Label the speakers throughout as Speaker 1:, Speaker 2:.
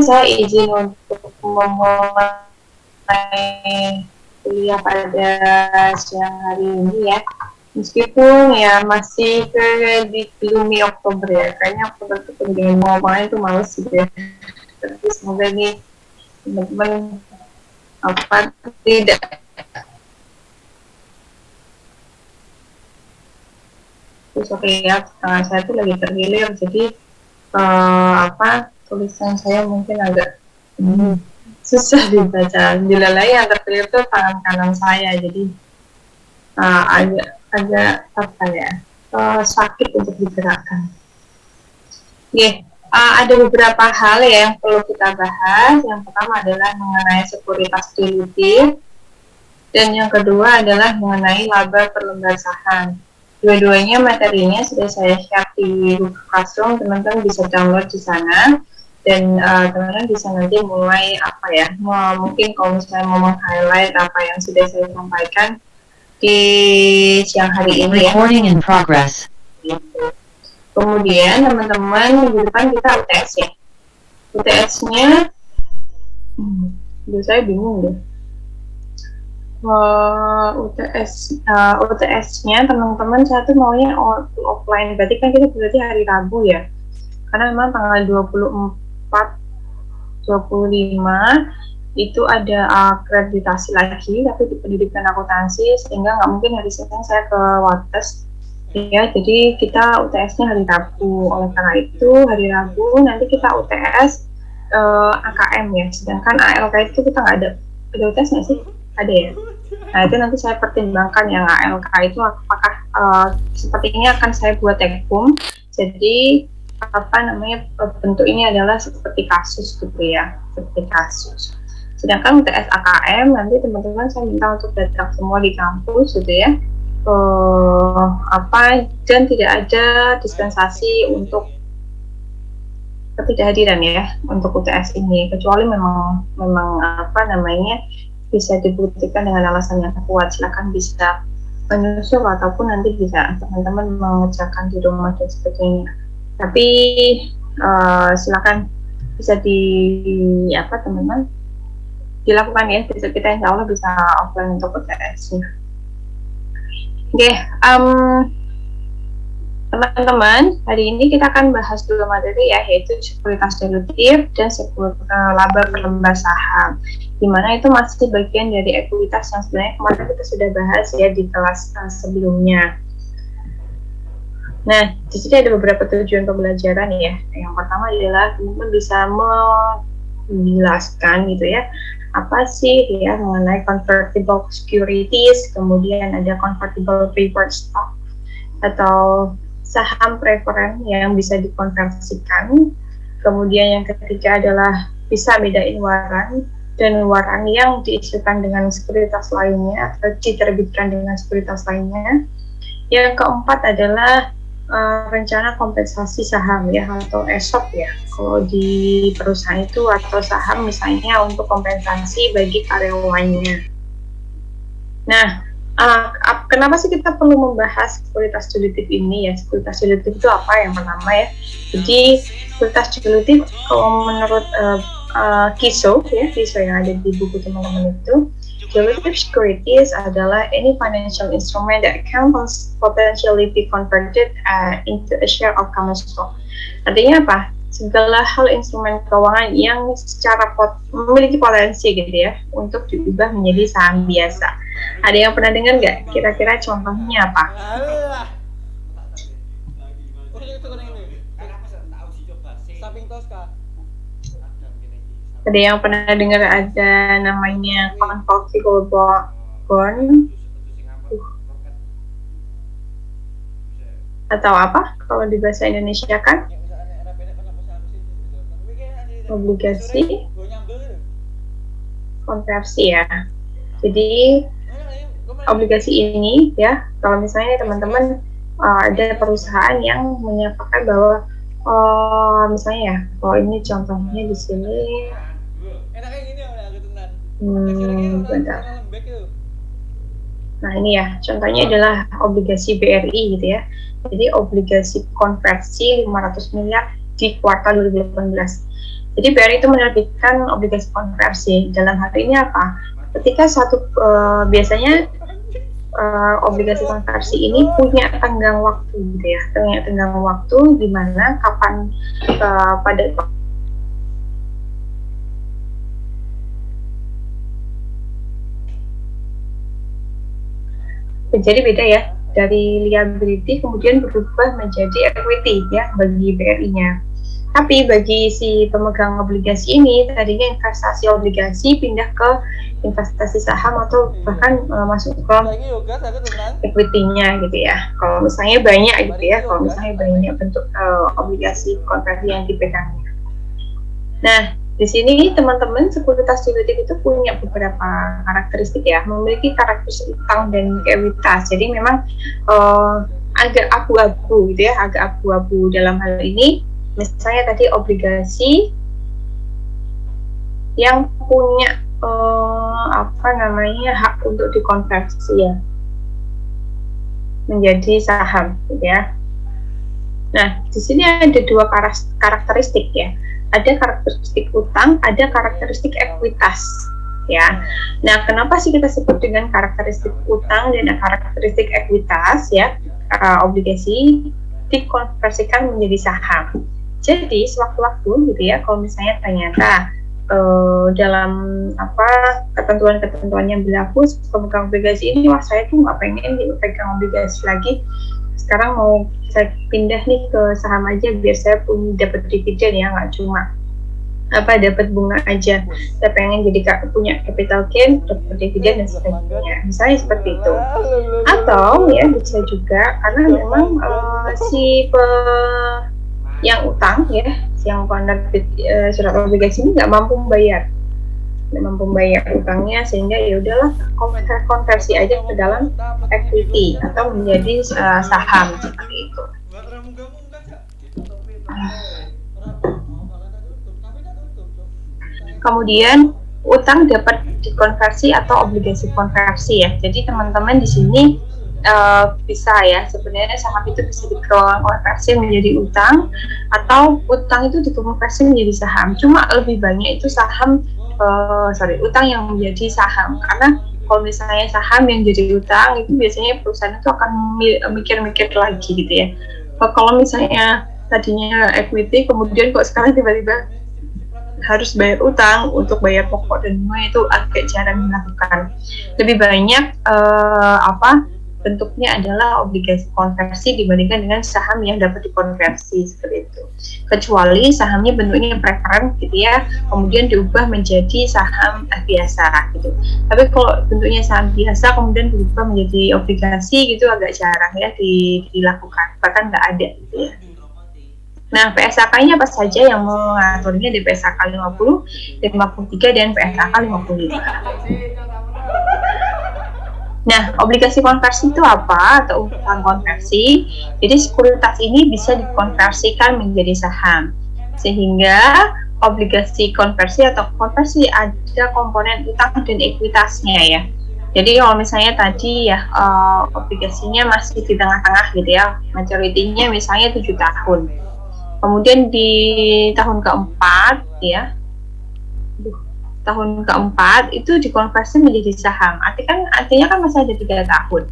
Speaker 1: saya izin untuk memulai kuliah pada siang hari ini ya. Meskipun ya masih di gloomy Oktober ya, kayaknya Oktober itu dengan ngomongnya itu males gitu ya. Tapi semoga nih teman-teman apa tidak terus oke ya, saya tuh lagi tergilir jadi tulisan saya mungkin agak susah dibaca. Jelalai yang terkilir tuh tangan kanan saya, jadi agak apa ya, sakit untuk digerakkan. Ada beberapa hal ya yang perlu kita bahas. Yang pertama adalah mengenai sekuritas dilutif, dan yang kedua adalah mengenai laba per lembar saham. Dua-duanya materinya sudah saya share di Google Classroom, teman-teman bisa download di sana, dan teman-teman bisa nanti mulai mungkin kalau misalnya mau meng-highlight apa yang sudah saya sampaikan di siang hari ini ya.
Speaker 2: Recording in progress.
Speaker 1: Kemudian teman-teman minggu depan kita UTS ya. UTS-nya saya bingung deh. UTS-nya teman-teman saya tuh maunya offline, berarti kan kita berarti hari Rabu ya, karena memang tanggal 24-25 itu ada akreditasi lagi, tapi di pendidikan akuntansi, sehingga nggak mungkin hari Senin saya ke Wates ya, jadi kita UTS-nya hari Rabu. Oleh karena itu hari Rabu nanti kita UTS AKM ya, sedangkan ALK itu kita nggak ada UTS nggak sih? Ada ya. Nah itu nanti saya pertimbangkan yang ALK itu apakah seperti ini akan saya buat tekum. Jadi bentuk ini adalah seperti kasus gitu ya, seperti kasus. Sedangkan UTS AKM nanti teman-teman saya minta untuk datang semua di kampus gitu ya. Dan tidak ada dispensasi untuk ketidakhadiran ya untuk UTS ini, kecuali memang bisa dibuktikan dengan alasan yang kuat. Silakan bisa menyusul ataupun nanti bisa teman-teman mengerjakan di rumah dan sebagainya. Tapi silakan bisa teman-teman dilakukan ya. Bisa kita insya Allah bisa offline untuk UTS-nya. Teman-teman, hari ini kita akan bahas dua materi ya, yaitu sekuritas dilutif dan laba per lembar saham, dimana itu masih bagian dari ekuitas yang sebenarnya kemarin kita sudah bahas ya di kelas sebelumnya. Nah, di sini ada beberapa tujuan pembelajaran ya. Yang pertama adalah teman-teman bisa menjelaskan gitu ya, apa sih ya mengenai convertible securities, kemudian ada convertible preferred stock atau saham preferen yang bisa dikonversikan. Kemudian yang ketiga adalah bisa bedain warrant dan warrant yang diisukan dengan sekuritas lainnya atau diterbitkan dengan sekuritas lainnya. Yang keempat adalah rencana kompensasi saham ya, atau ESOP ya kalau di perusahaan itu, atau saham misalnya untuk kompensasi bagi karyawannya. Nah, kenapa sih kita perlu membahas sekuritas dilutif ini ya? Sekuritas dilutif itu apa? Yang pertama ya, jadi sekuritas dilutif kalau menurut KISO yang ada di buku teman-teman itu, dilutive securities adalah any financial instrument that can potentially be converted into a share of common stock. Artinya apa? Segala hal instrumen keuangan yang secara memiliki potensi gitu ya untuk diubah menjadi saham biasa. Ada yang pernah dengar nggak? Kira-kira contohnya apa? Ada yang pernah dengar ada namanya convertible bond atau apa kalau di bahasa Indonesia kan? Obligasi konversi ya. Jadi obligasi ini ya, kalau misalnya teman-teman ada perusahaan yang menyatakan bahwa misalnya ya, kalau ini contohnya di sini nah ini ya, contohnya adalah obligasi BRI gitu ya. Jadi obligasi konversi 500 miliar di kuartal 2018. Jadi BRI itu menerbitkan obligasi konversi. Dalam hal ini apa? Ketika biasanya obligasi konversi ini punya tenggang waktu gitu ya, punya tenggang waktu di mana kapan pada jadi beda ya, dari liability kemudian berubah menjadi equity ya bagi BRI-nya. Tapi bagi si pemegang obligasi ini, tadinya investasi obligasi pindah ke investasi saham atau bahkan masuk ke equity-nya gitu ya. Kalau misalnya banyak gitu ya, kalau misalnya banyak bentuk obligasi konversi yang dipegangnya. Nah, di sini teman-teman sekuritas derivatif itu punya beberapa karakteristik ya, memiliki karakteristik utang dan ekuitas. Jadi memang agak abu-abu gitu ya, agak abu-abu dalam hal ini. Misalnya tadi obligasi yang punya hak untuk dikonversi ya menjadi saham gitu ya. Nah, di sini ada dua karakteristik ya. Ada karakteristik utang, ada karakteristik ekuitas ya. Nah, kenapa sih kita sebut dengan karakteristik utang dan karakteristik ekuitas ya? Obligasi dikonversikan menjadi saham. Jadi sewaktu-waktu gitu ya, kalau misalnya ternyata dalam ketentuan-ketentuan yang berlaku pemegang obligasi ini, wah saya tuh nggak pengen pegang obligasi lagi, sekarang mau saya pindah nih ke saham aja biar saya dapat dividen ya, nggak cuma dapat bunga aja, saya pengen jadi punya capital gain, dapat dividen dan sebagainya, misalnya seperti itu. Atau ya bisa juga karena memang yang utang ya, yang penerbit surat obligasi ini nggak mampu membayar utangnya, sehingga ya udahlah konversi aja ke dalam equity atau menjadi saham seperti itu. Kemudian utang dapat dikonversi atau obligasi konversi ya. Jadi teman-teman di sini bisa ya, sebenarnya saham itu bisa dikonversi menjadi utang atau utang itu dikonversi menjadi saham. Cuma lebih banyak itu utang yang menjadi saham, karena kalau misalnya saham yang jadi utang itu biasanya perusahaan itu akan mikir-mikir lagi gitu ya. Kalau misalnya tadinya equity kemudian kok sekarang tiba-tiba harus bayar utang untuk bayar pokok dan bunga, itu agak jarang dilakukan. Lebih banyak bentuknya adalah obligasi konversi dibandingkan dengan saham yang dapat dikonversi seperti itu. Kecuali sahamnya bentuknya preferen gitu ya, kemudian diubah menjadi saham biasa gitu. Tapi kalau bentuknya saham biasa kemudian diubah menjadi obligasi gitu agak jarang ya dilakukan, bahkan nggak ada gitu ya. Nah, PSAK-nya apa saja yang mengaturnya di PSAK 50, 53, dan PSAK 55. Nah, obligasi konversi itu apa atau utang konversi? Jadi sekuritas ini bisa dikonversikan menjadi saham, sehingga obligasi konversi atau konversi ada komponen utang dan ekuitasnya ya. Jadi kalau misalnya tadi ya obligasinya masih di tengah-tengah gitu ya, maturity-nya misalnya 7 tahun. Kemudian di tahun keempat ya, tahun keempat itu dikonversi menjadi saham. Artinya kan masih ada 3 tahun.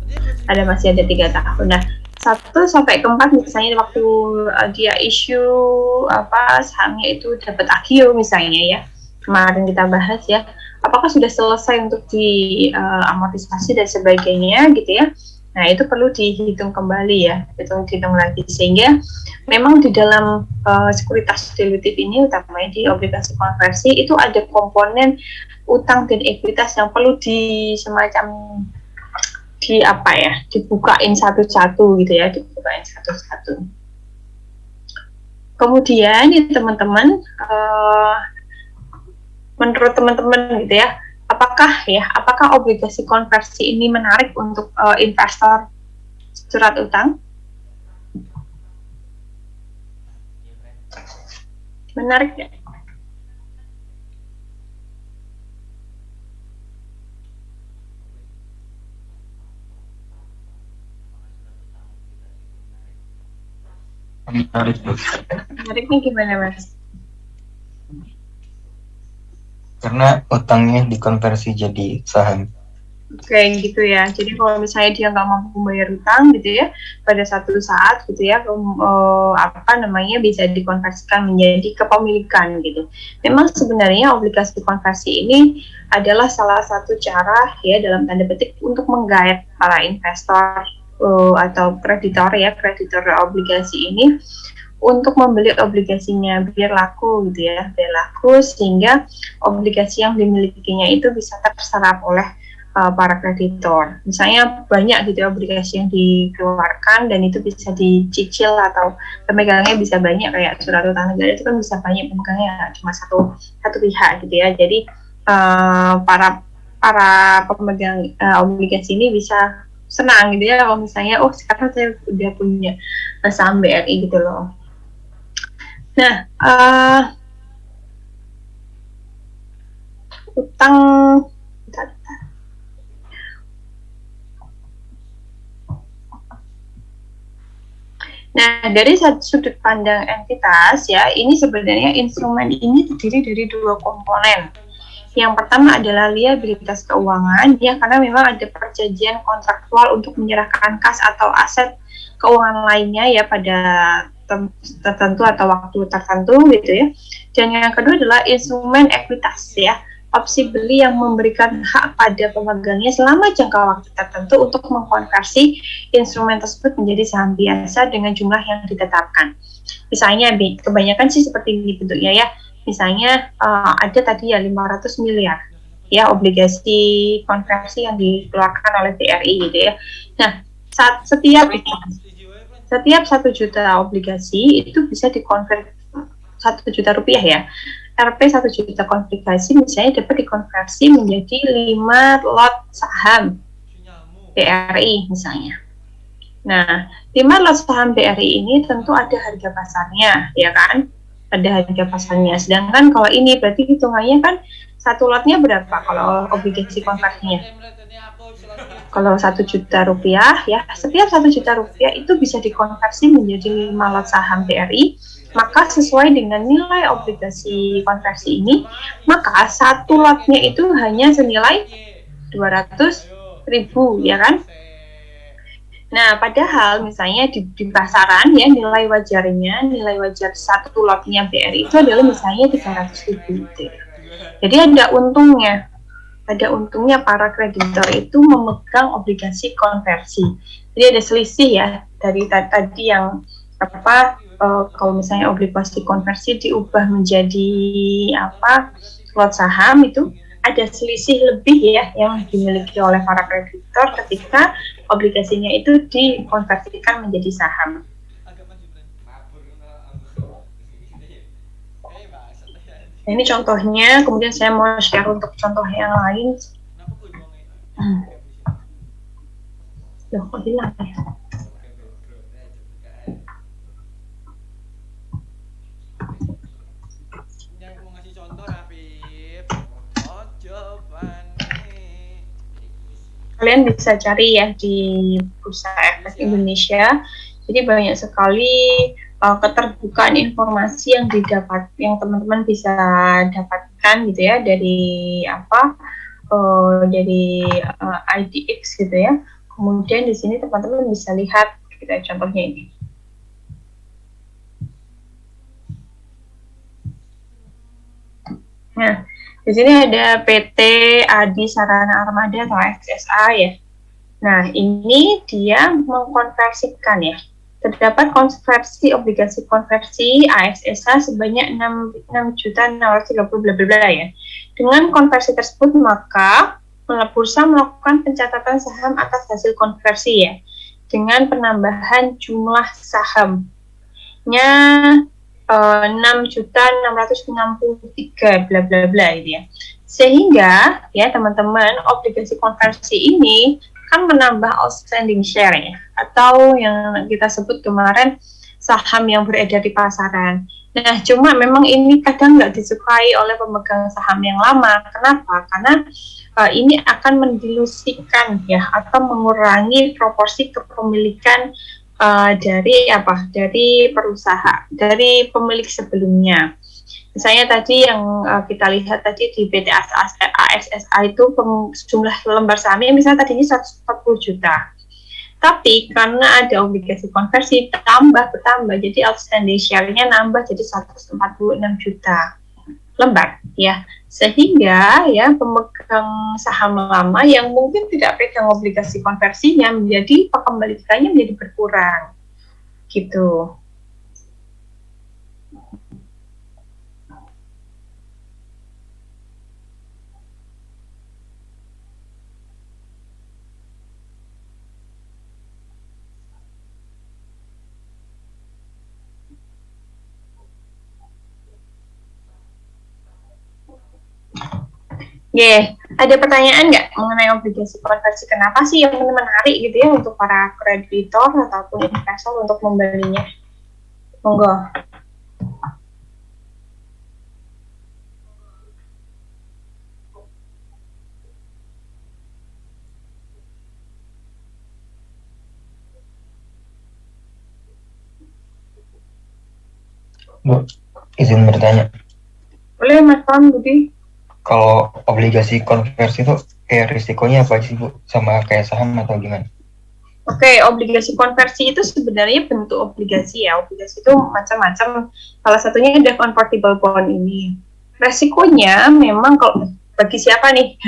Speaker 1: Masih ada 3 tahun. Nah, 1 sampai ke 4 misalnya waktu dia issue sahamnya itu dapat agio misalnya ya. Kemarin kita bahas ya. Apakah sudah selesai untuk amortisasi dan sebagainya gitu ya. Nah, itu perlu dihitung kembali ya, hitung lagi, sehingga memang di dalam sekuritas derivatif ini, utamanya di obligasi konversi, itu ada komponen utang dan ekuitas yang perlu dibukain satu-satu gitu ya, dibukain satu-satu. Kemudian ya teman-teman, menurut teman-teman gitu ya, apakah obligasi konversi ini menarik untuk investor surat utang? Menarik ya? Menariknya gimana, Mas?
Speaker 2: karena utangnya dikonversi jadi saham.
Speaker 1: Kayak gitu ya. Jadi kalau misalnya dia nggak mampu membayar utang gitu ya, pada satu saat gitu ya, bisa dikonversikan menjadi kepemilikan gitu. Memang sebenarnya obligasi konversi ini adalah salah satu cara ya dalam tanda petik untuk menggait para investor atau kreditor obligasi ini untuk membeli obligasinya biar laku gitu ya, biar laku sehingga obligasi yang dimilikinya itu bisa terserap oleh para kreditor. Misalnya banyak gitu ya obligasi yang dikeluarkan dan itu bisa dicicil atau pemegangnya bisa banyak, kayak surat utang negara itu kan bisa banyak pemegangnya, cuma satu pihak gitu ya. Jadi para pemegang obligasi ini bisa senang gitu ya kalau misalnya sekarang saya udah punya saham BRI gitu loh. Nah, utang Nah, dari sudut pandang entitas ya, ini sebenarnya instrumen ini terdiri dari dua komponen. Yang pertama adalah liabilitas keuangan, ya karena memang ada perjanjian kontraktual untuk menyerahkan kas atau aset keuangan lainnya ya pada tertentu atau waktu tertentu gitu ya. Dan yang kedua adalah instrumen ekuitas ya, opsi beli yang memberikan hak pada pemegangnya selama jangka waktu tertentu untuk mengkonversi instrumen tersebut menjadi saham biasa dengan jumlah yang ditetapkan. Misalnya kebanyakan sih seperti ini bentuknya ya. Misalnya ada tadi ya 500 miliar ya obligasi konversi yang dikeluarkan oleh BRI gitu ya. Nah, setiap 1 juta obligasi itu bisa dikonversi 1 juta rupiah ya. Rp 1 juta konversi misalnya dapat dikonversi menjadi 5 lot saham BRI misalnya. Nah, 5 lot saham BRI ini tentu ada harga pasarnya, ya kan? Ada harga pasarnya. Sedangkan kalau ini berarti hitungannya kan satu lotnya berapa kalau obligasi konversinya? Kalau 1 juta rupiah, ya setiap 1 juta rupiah itu bisa dikonversi menjadi 5 lot saham BRI. Maka sesuai dengan nilai obligasi konversi ini, maka satu lotnya itu hanya senilai 200.000 ya kan? Nah, padahal misalnya di pasaran ya nilai wajar satu lotnya BRI itu adalah misalnya 300.000 gitu. Jadi ada untungnya para kreditor itu memegang obligasi konversi. Jadi ada selisih ya dari tadi yang kalau misalnya obligasi konversi diubah menjadi lot saham, itu ada selisih lebih ya yang dimiliki oleh para kreditor ketika obligasinya itu dikonversikan menjadi saham. Nah, ini contohnya, kemudian saya mau share untuk contoh yang lain. Loh, kok hilang ya? Kalian bisa cari ya di Bursa Efek Indonesia. Jadi banyak sekali keterbukaan informasi yang teman-teman bisa dapatkan gitu ya dari IDX gitu ya. Kemudian di sini teman-teman bisa lihat kita contohnya ini. Nah, di sini ada PT Adi Sarana Armada atau FSA ya. Nah, ini dia mengkonversikan ya. Terdapat konversi obligasi konversi ASSA sebanyak 6.630.000 bla bla bla ya. Dengan konversi tersebut maka bursa melakukan pencatatan saham atas hasil konversi ya. Dengan penambahan jumlah sahamnya 6.663 bla bla bla gitu ya. Sehingga ya teman-teman, obligasi konversi ini kan menambah outstanding share ya, atau yang kita sebut kemarin saham yang beredar di pasaran. Nah, cuma memang ini kadang nggak disukai oleh pemegang saham yang lama. Kenapa? Karena ini akan mendilusikan ya, atau mengurangi proporsi kepemilikan dari perusahaan, dari pemilik sebelumnya. Misalnya tadi yang kita lihat tadi di PT ASSA itu jumlah lembar sahamnya misalnya tadinya 140 juta. Tapi karena ada obligasi konversi bertambah, jadi outstanding share-nya nambah jadi 146 juta lembar ya. Sehingga ya pemegang saham lama yang mungkin tidak pegang obligasi konversinya menjadi kepemilikannya menjadi berkurang. Gitu. Ada pertanyaan nggak mengenai obligasi konversi? Kenapa sih yang menarik gitu ya untuk para kreditor ataupun investor untuk membelinya? Monggo.
Speaker 2: Bu, izin bertanya.
Speaker 1: Boleh Mas Pam, Budi.
Speaker 2: Kalau obligasi konversi itu kayak risikonya apa sih Bu? Sama kayak saham atau gimana?
Speaker 1: Oke, obligasi konversi itu sebenarnya bentuk obligasi ya. Obligasi itu macam-macam. Salah satunya ada convertible bond ini. Resikonya memang kalau bagi siapa nih?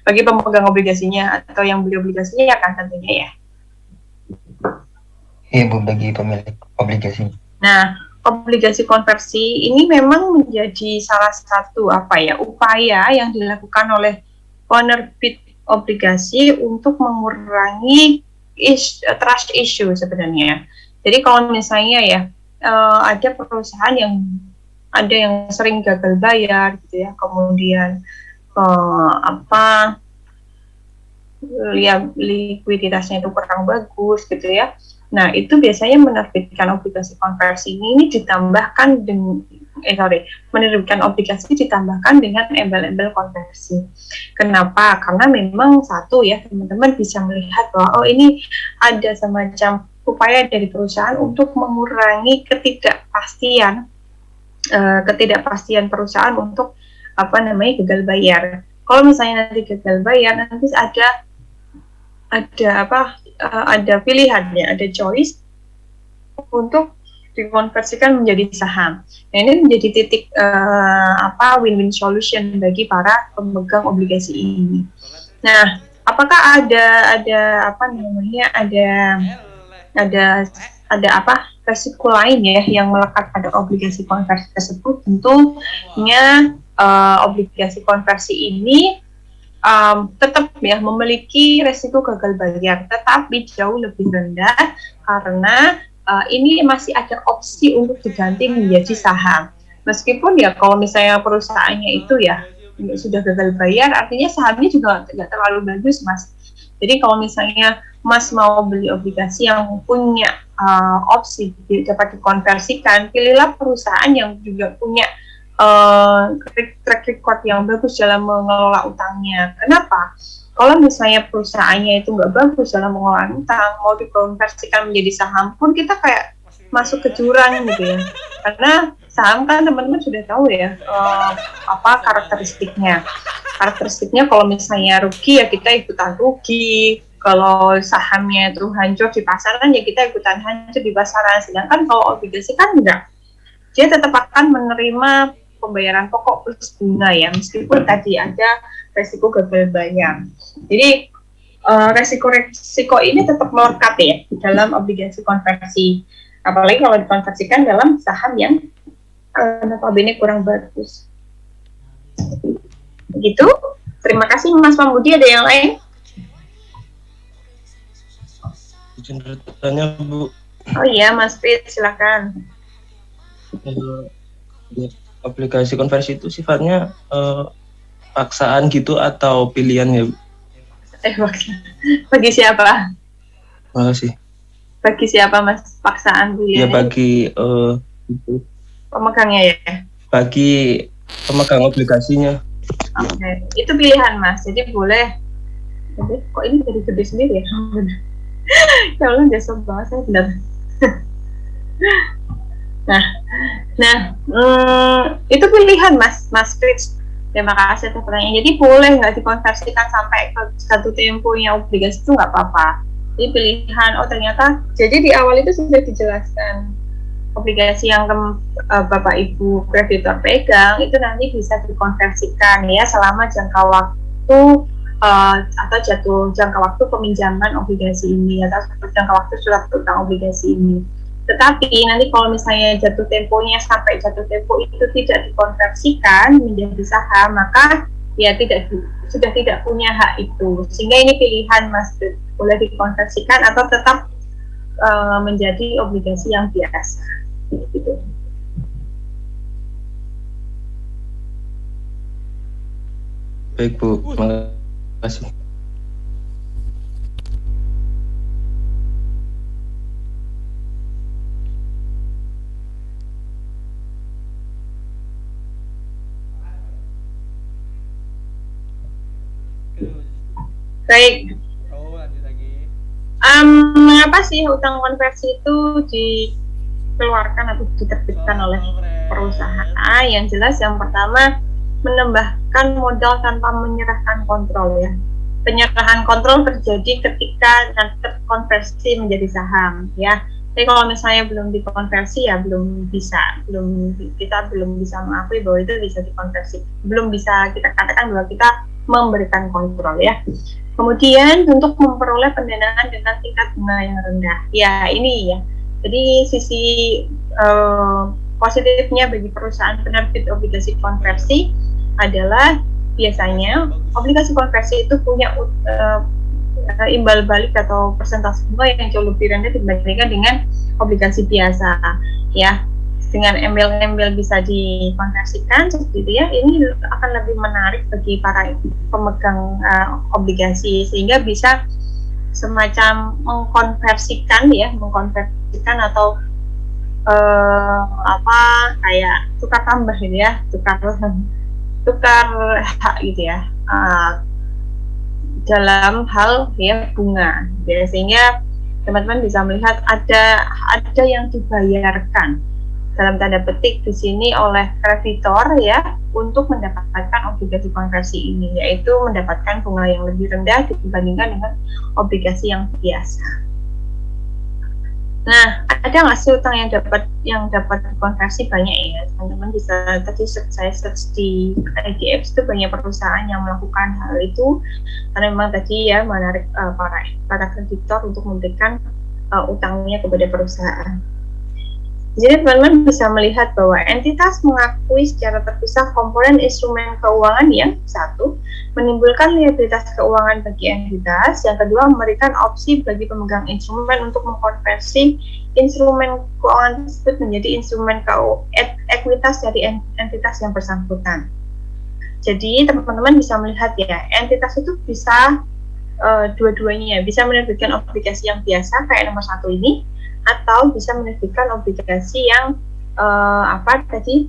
Speaker 1: Bagi pemegang obligasinya atau yang beli obligasinya ya kan tentunya ya.
Speaker 2: Iya Bu, bagi pemilik obligasi.
Speaker 1: Nah, obligasi konversi ini memang menjadi salah satu upaya yang dilakukan oleh penerbit obligasi untuk mengurangi trust issue sebenarnya. Jadi kalau misalnya ya ada perusahaan yang sering gagal bayar gitu ya, kemudian likuiditasnya itu kurang bagus gitu ya. Nah, itu biasanya menerbitkan obligasi konversi ini ditambahkan dengan menerbitkan obligasi ditambahkan dengan embel-embel konversi. Kenapa? Karena memang satu ya, teman-teman bisa melihat bahwa ini ada semacam upaya dari perusahaan untuk mengurangi ketidakpastian perusahaan untuk gagal bayar. Kalau misalnya nanti gagal bayar, nanti ada pilihannya, ada choice untuk dikonversikan menjadi saham. Nah, ini menjadi titik win-win solution bagi para pemegang obligasi ini. Nah, apakah ada resiko lain ya yang melekat pada obligasi konversi tersebut? Tentunya obligasi konversi ini tetap ya memiliki resiko gagal bayar, tetapi jauh lebih rendah karena ini masih ada opsi untuk diganti menjadi saham. Meskipun ya kalau misalnya perusahaannya itu ya sudah gagal bayar, artinya sahamnya juga tidak terlalu bagus, Mas. Jadi kalau misalnya Mas mau beli obligasi yang punya opsi dapat dikonversikan, pilihlah perusahaan yang juga punya track record yang bagus dalam mengelola utangnya. Kenapa? Kalau misalnya perusahaannya itu nggak bagus dalam mengelola utang, mau dikonversikan menjadi saham pun kita kayak masuk ke jurang gitu ya. Karena saham kan teman-teman sudah tahu ya karakteristiknya. Karakteristiknya kalau misalnya rugi ya kita ikutan rugi. Kalau sahamnya itu hancur di pasaran ya kita ikutan hancur di pasaran. Sedangkan kalau obligasi kan enggak. Dia tetap akan menerima pembayaran pokok plus bunga ya, meskipun tadi ada resiko gagal bayar. Jadi resiko ini tetap melekat ya dalam obligasi konversi, apalagi kalau dikonversikan dalam saham yang notabene kurang bagus. Begitu. Terima kasih Mas Pambudi. Ada yang lain?
Speaker 3: Izin bertanya Bu.
Speaker 1: Oh iya Mas Pit, silakan.
Speaker 3: Aplikasi konversi itu sifatnya paksaan gitu atau pilihan ya?
Speaker 1: Bagi siapa?
Speaker 3: Makasih.
Speaker 1: Bagi siapa Mas paksaan pilihan?
Speaker 3: Ya bagi
Speaker 1: pemegangnya ya? Bagi
Speaker 3: pemegang obligasinya.
Speaker 1: Oke, itu pilihan Mas. Jadi boleh. Kok ini jadi gede sendiri ya? Ya Allah, jasa banget saya benar. Itu pilihan Mas Fritz. Terima kasih atas pertanyaan. Jadi boleh nggak dikonversikan sampai ke jatuh temponya obligasi itu nggak apa-apa. Jadi pilihan, ternyata, jadi di awal itu sudah dijelaskan obligasi yang Bapak Ibu kreditor pegang itu nanti bisa dikonversikan ya selama jangka waktu atau jangka waktu peminjaman obligasi ini atau jangka waktu surat utang obligasi ini. Tetapi nanti kalau misalnya jatuh temponya sampai jatuh tempo itu tidak dikonversikan menjadi saham, maka ya sudah tidak punya hak itu. Sehingga ini pilihan Mas, boleh dikonversikan atau tetap menjadi obligasi yang biasa. Gitu.
Speaker 3: Baik Bu, terima kasih.
Speaker 1: Baik.
Speaker 4: Lanjut lagi.
Speaker 1: Mengapa sih hutang konversi itu dikeluarkan atau diterbitkan oleh perusahaan? Yang jelas yang pertama, menambahkan modal tanpa menyerahkan kontrol ya. Penyerahan kontrol terjadi ketika nanti konversi menjadi saham ya. Tapi kalau misalnya belum dikonversi ya kita belum bisa mengakui bahwa itu bisa dikonversi. Belum bisa kita katakan bahwa kita memberikan kontrol ya. Kemudian untuk memperoleh pendanaan dengan tingkat bunga yang rendah. Ya ini ya. Jadi sisi positifnya bagi perusahaan penerbit obligasi konversi adalah biasanya obligasi konversi itu punya imbal balik atau persentase bunga yang jauh lebih rendah dibandingkan dengan obligasi biasa ya. Dengan embel-embel bisa dikonversikan seperti itu ya, ini akan lebih menarik bagi para pemegang obligasi sehingga bisa semacam mengkonversikan atau kayak tukar tambah gitu ya, tukar hak gitu ya dalam hal ya bunga ya, sehingga teman-teman bisa melihat ada yang dibayarkan dalam tanda petik di sini oleh kreditor ya untuk mendapatkan obligasi konversi ini, yaitu mendapatkan bunga yang lebih rendah dibandingkan dengan obligasi yang biasa. Nah, ada nggak sih utang yang dapat dikonversi? Banyak ya, teman-teman bisa tadi saya search di IDX itu banyak perusahaan yang melakukan hal itu karena memang tadi ya menarik para kreditor untuk memberikan utangnya kepada perusahaan. Jadi teman-teman bisa melihat bahwa entitas mengakui secara terpisah komponen instrumen keuangan yang satu, menimbulkan liabilitas keuangan bagi entitas, yang kedua memberikan opsi bagi pemegang instrumen untuk mengkonversi instrumen keuangan tersebut menjadi instrumen ekuitas dari entitas yang bersangkutan. Jadi teman-teman bisa melihat ya, entitas itu bisa dua-duanya, bisa menerbitkan obligasi yang biasa kayak nomor 1 ini, atau bisa menerbitkan obligasi yang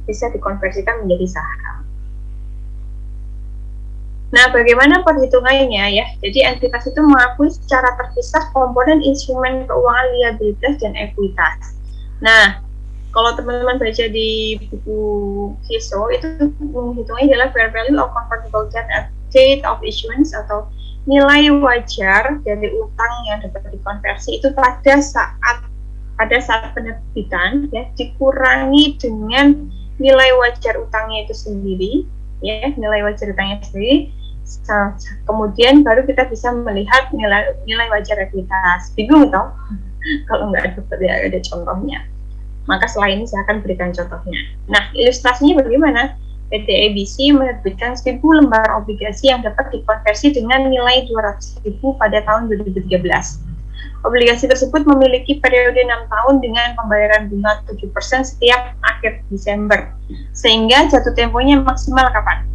Speaker 1: bisa dikonversikan menjadi saham. Nah, bagaimana perhitungannya ya? Jadi entitas itu mengakui secara terpisah komponen instrumen keuangan liabilitas dan ekuitas. Nah, kalau teman-teman baca di buku HISO itu menghitungnya adalah fair value of convertible debt at date of issuance atau nilai wajar dari utang yang dapat dikonversi itu pada saat penerbitan ya dikurangi dengan nilai wajar utangnya itu sendiri ya, nilai wajar utangnya sendiri, kemudian baru kita bisa melihat nilai wajar ekuitas. Bingung toh kalau nggak ada contohnya, maka setelah ini saya akan berikan contohnya. Nah, ilustrasinya bagaimana? PT ABC menerbitkan 1000 lembar obligasi yang dapat dikonversi dengan nilai 200.000 pada tahun 2013. Obligasi tersebut memiliki periode 6 tahun dengan pembayaran bunga 7% setiap akhir Desember, sehingga jatuh temponya maksimal kapan?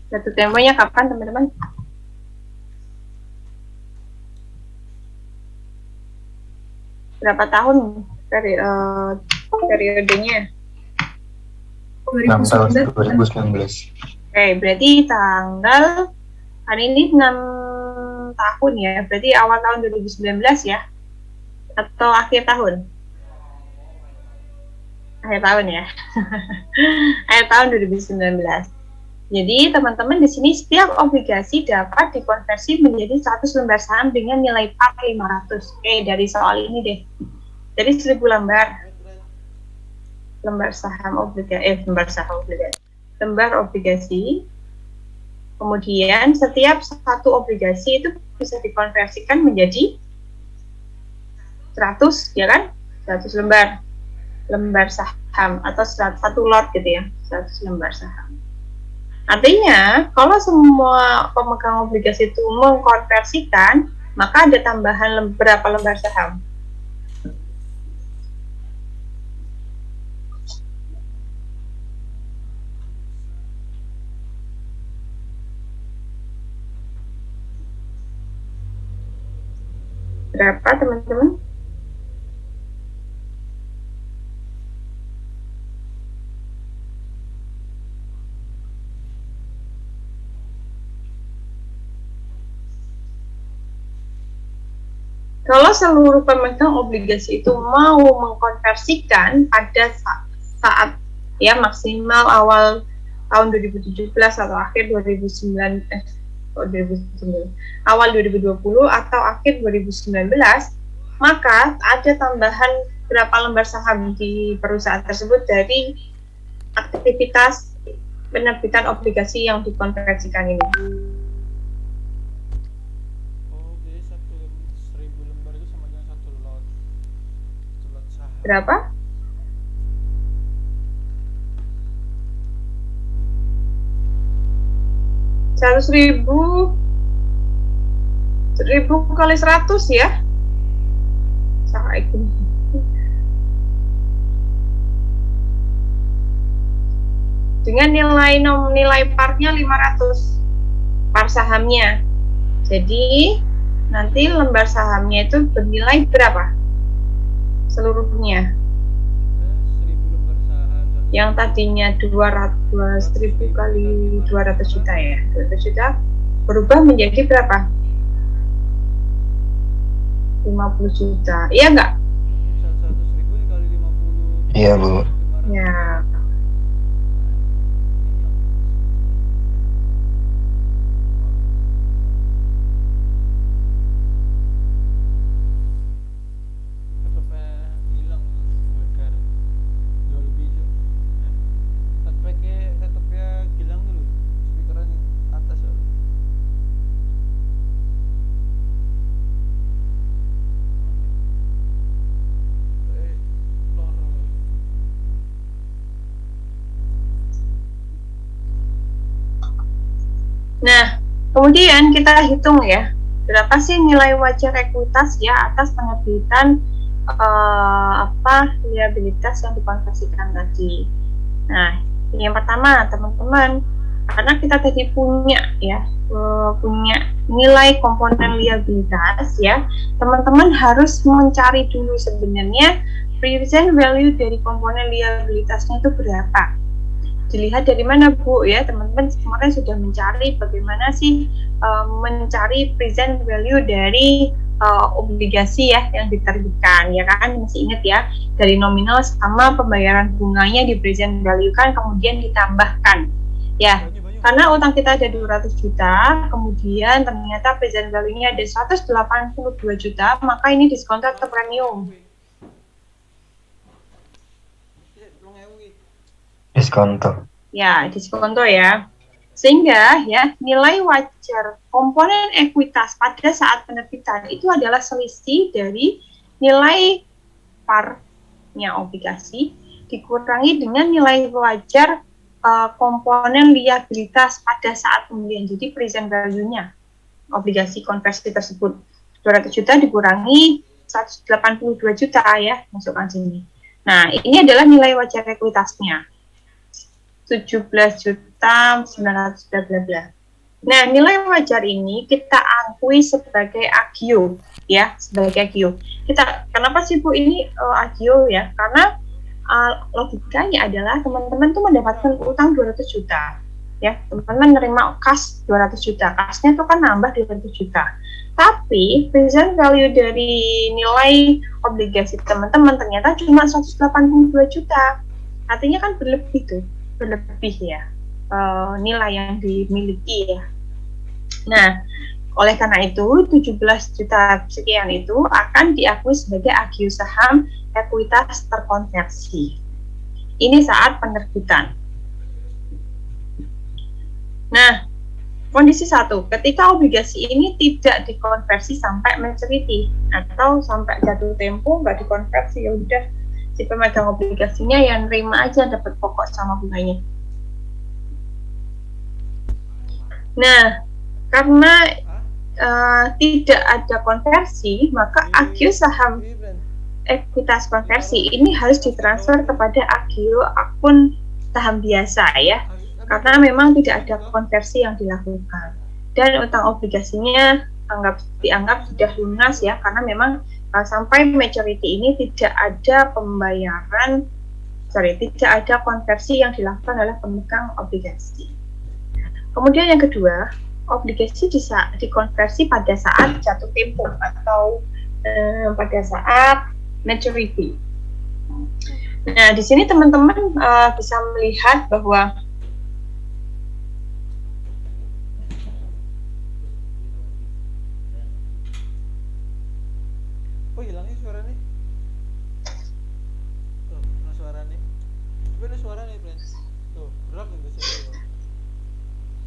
Speaker 1: Jatuh temponya kapan teman-teman? Berapa tahun periodenya?
Speaker 2: 6 tahun 2019.
Speaker 1: Oke, berarti tanggal hari ini 6 tahun ya, berarti awal tahun 2019 ya, atau akhir tahun? Akhir tahun ya. Akhir tahun 2019. Jadi teman-teman di sini setiap obligasi dapat dikonversi menjadi 100 lembar saham dengan nilai par 500. Oke, dari soal ini deh. Jadi 1000 lembar saham obligasi, lembar obligasi. Kemudian setiap satu obligasi itu bisa dikonversikan menjadi 100, ya kan? 100 lembar saham atau satu lot gitu ya, 100 lembar saham. Artinya, kalau semua pemegang obligasi itu mengkonversikan, maka ada tambahan berapa lembar saham? Berapa teman-teman? Kalau seluruh pemegang obligasi itu mau mengkonversikan pada saat ya maksimal awal tahun 2017 atau akhir 2019, awal 2020 atau akhir 2019, maka ada tambahan berapa lembar saham di perusahaan tersebut dari aktivitas penerbitan obligasi yang dikonversikan ini. Berapa? Seribu kali 100 ya. Dengan nilai parnya 500 par sahamnya. Jadi nanti lembar sahamnya itu bernilai berapa? Seluruhnya. Yang tadinya 1000 kali 200 juta ya, 200 juta berubah menjadi berapa? 50 juta, iya enggak?
Speaker 4: 100.000 dikali 50.
Speaker 2: Iya, Bu.
Speaker 1: Ya. Nah, kemudian kita hitung ya, berapa sih nilai wajar ekuitas ya atas penerbitan liabilitas yang dikonversikan tadi. Nah, yang pertama teman-teman, karena kita tadi punya nilai komponen liabilitas ya, teman-teman harus mencari dulu sebenarnya present value dari komponen liabilitasnya itu berapa. Dilihat dari mana Bu ya, teman-teman kemarin sudah mencari bagaimana sih mencari present value dari obligasi ya yang diterbitkan ya kan, masih ingat ya, dari nominal sama pembayaran bunganya di present value kan, kemudian ditambahkan ya, karena utang kita ada 200 juta, kemudian ternyata present value-nya ada 182 juta, maka ini diskonto atau premium?
Speaker 2: Diskonto.
Speaker 1: Ya, diskonto ya. Sehingga ya nilai wajar komponen ekuitas pada saat penerbitan itu adalah selisih dari nilai parnya obligasi dikurangi dengan nilai wajar komponen liabilitas pada saat pembelian. Jadi present value-nya obligasi konversi tersebut 200 juta dikurangi 182 juta ya, masukkan sini. Nah, ini adalah nilai wajar ekuitasnya. 17 juta 900 bla bla bla. Nah, nilai wajar ini kita akui sebagai agio ya, sebagai agio. Kenapa sih Bu ini agio ya? Karena logikanya adalah teman-teman tuh mendapatkan utang 200 juta. ya, teman-teman menerima kas 200 juta, kasnya itu kan nambah 200 juta. Tapi present value dari nilai obligasi teman-teman ternyata cuma 182 juta. Artinya kan berlebih ya nilai yang dimiliki ya. Nah, oleh karena itu 17 juta sekian itu akan diakui sebagai AGU saham ekuitas terkonversi. Ini saat penerbitan. Nah, kondisi satu, ketika obligasi ini tidak dikonversi sampai maturity atau sampai jatuh tempo nggak dikonversi, ya udah si pemegang obligasinya yang nerima aja dapat pokok sama bunganya. Nah, karena tidak ada konversi, maka AGU saham ekuitas konversi ini harus ditransfer kepada AGU akun saham biasa ya. Karena memang tidak ada konversi yang dilakukan dan utang obligasinya dianggap sudah lunas ya, karena memang sampai maturity ini tidak ada tidak ada konversi yang dilakukan oleh pemegang obligasi. Kemudian yang kedua, obligasi bisa dikonversi pada saat jatuh tempo atau pada saat maturity. Nah, di sini teman-teman bisa melihat bahwa
Speaker 4: hilangnya suara nih. Tuh, ada suara nih. Tapi ada suara nih, friends. Tuh, gerak gitu suara.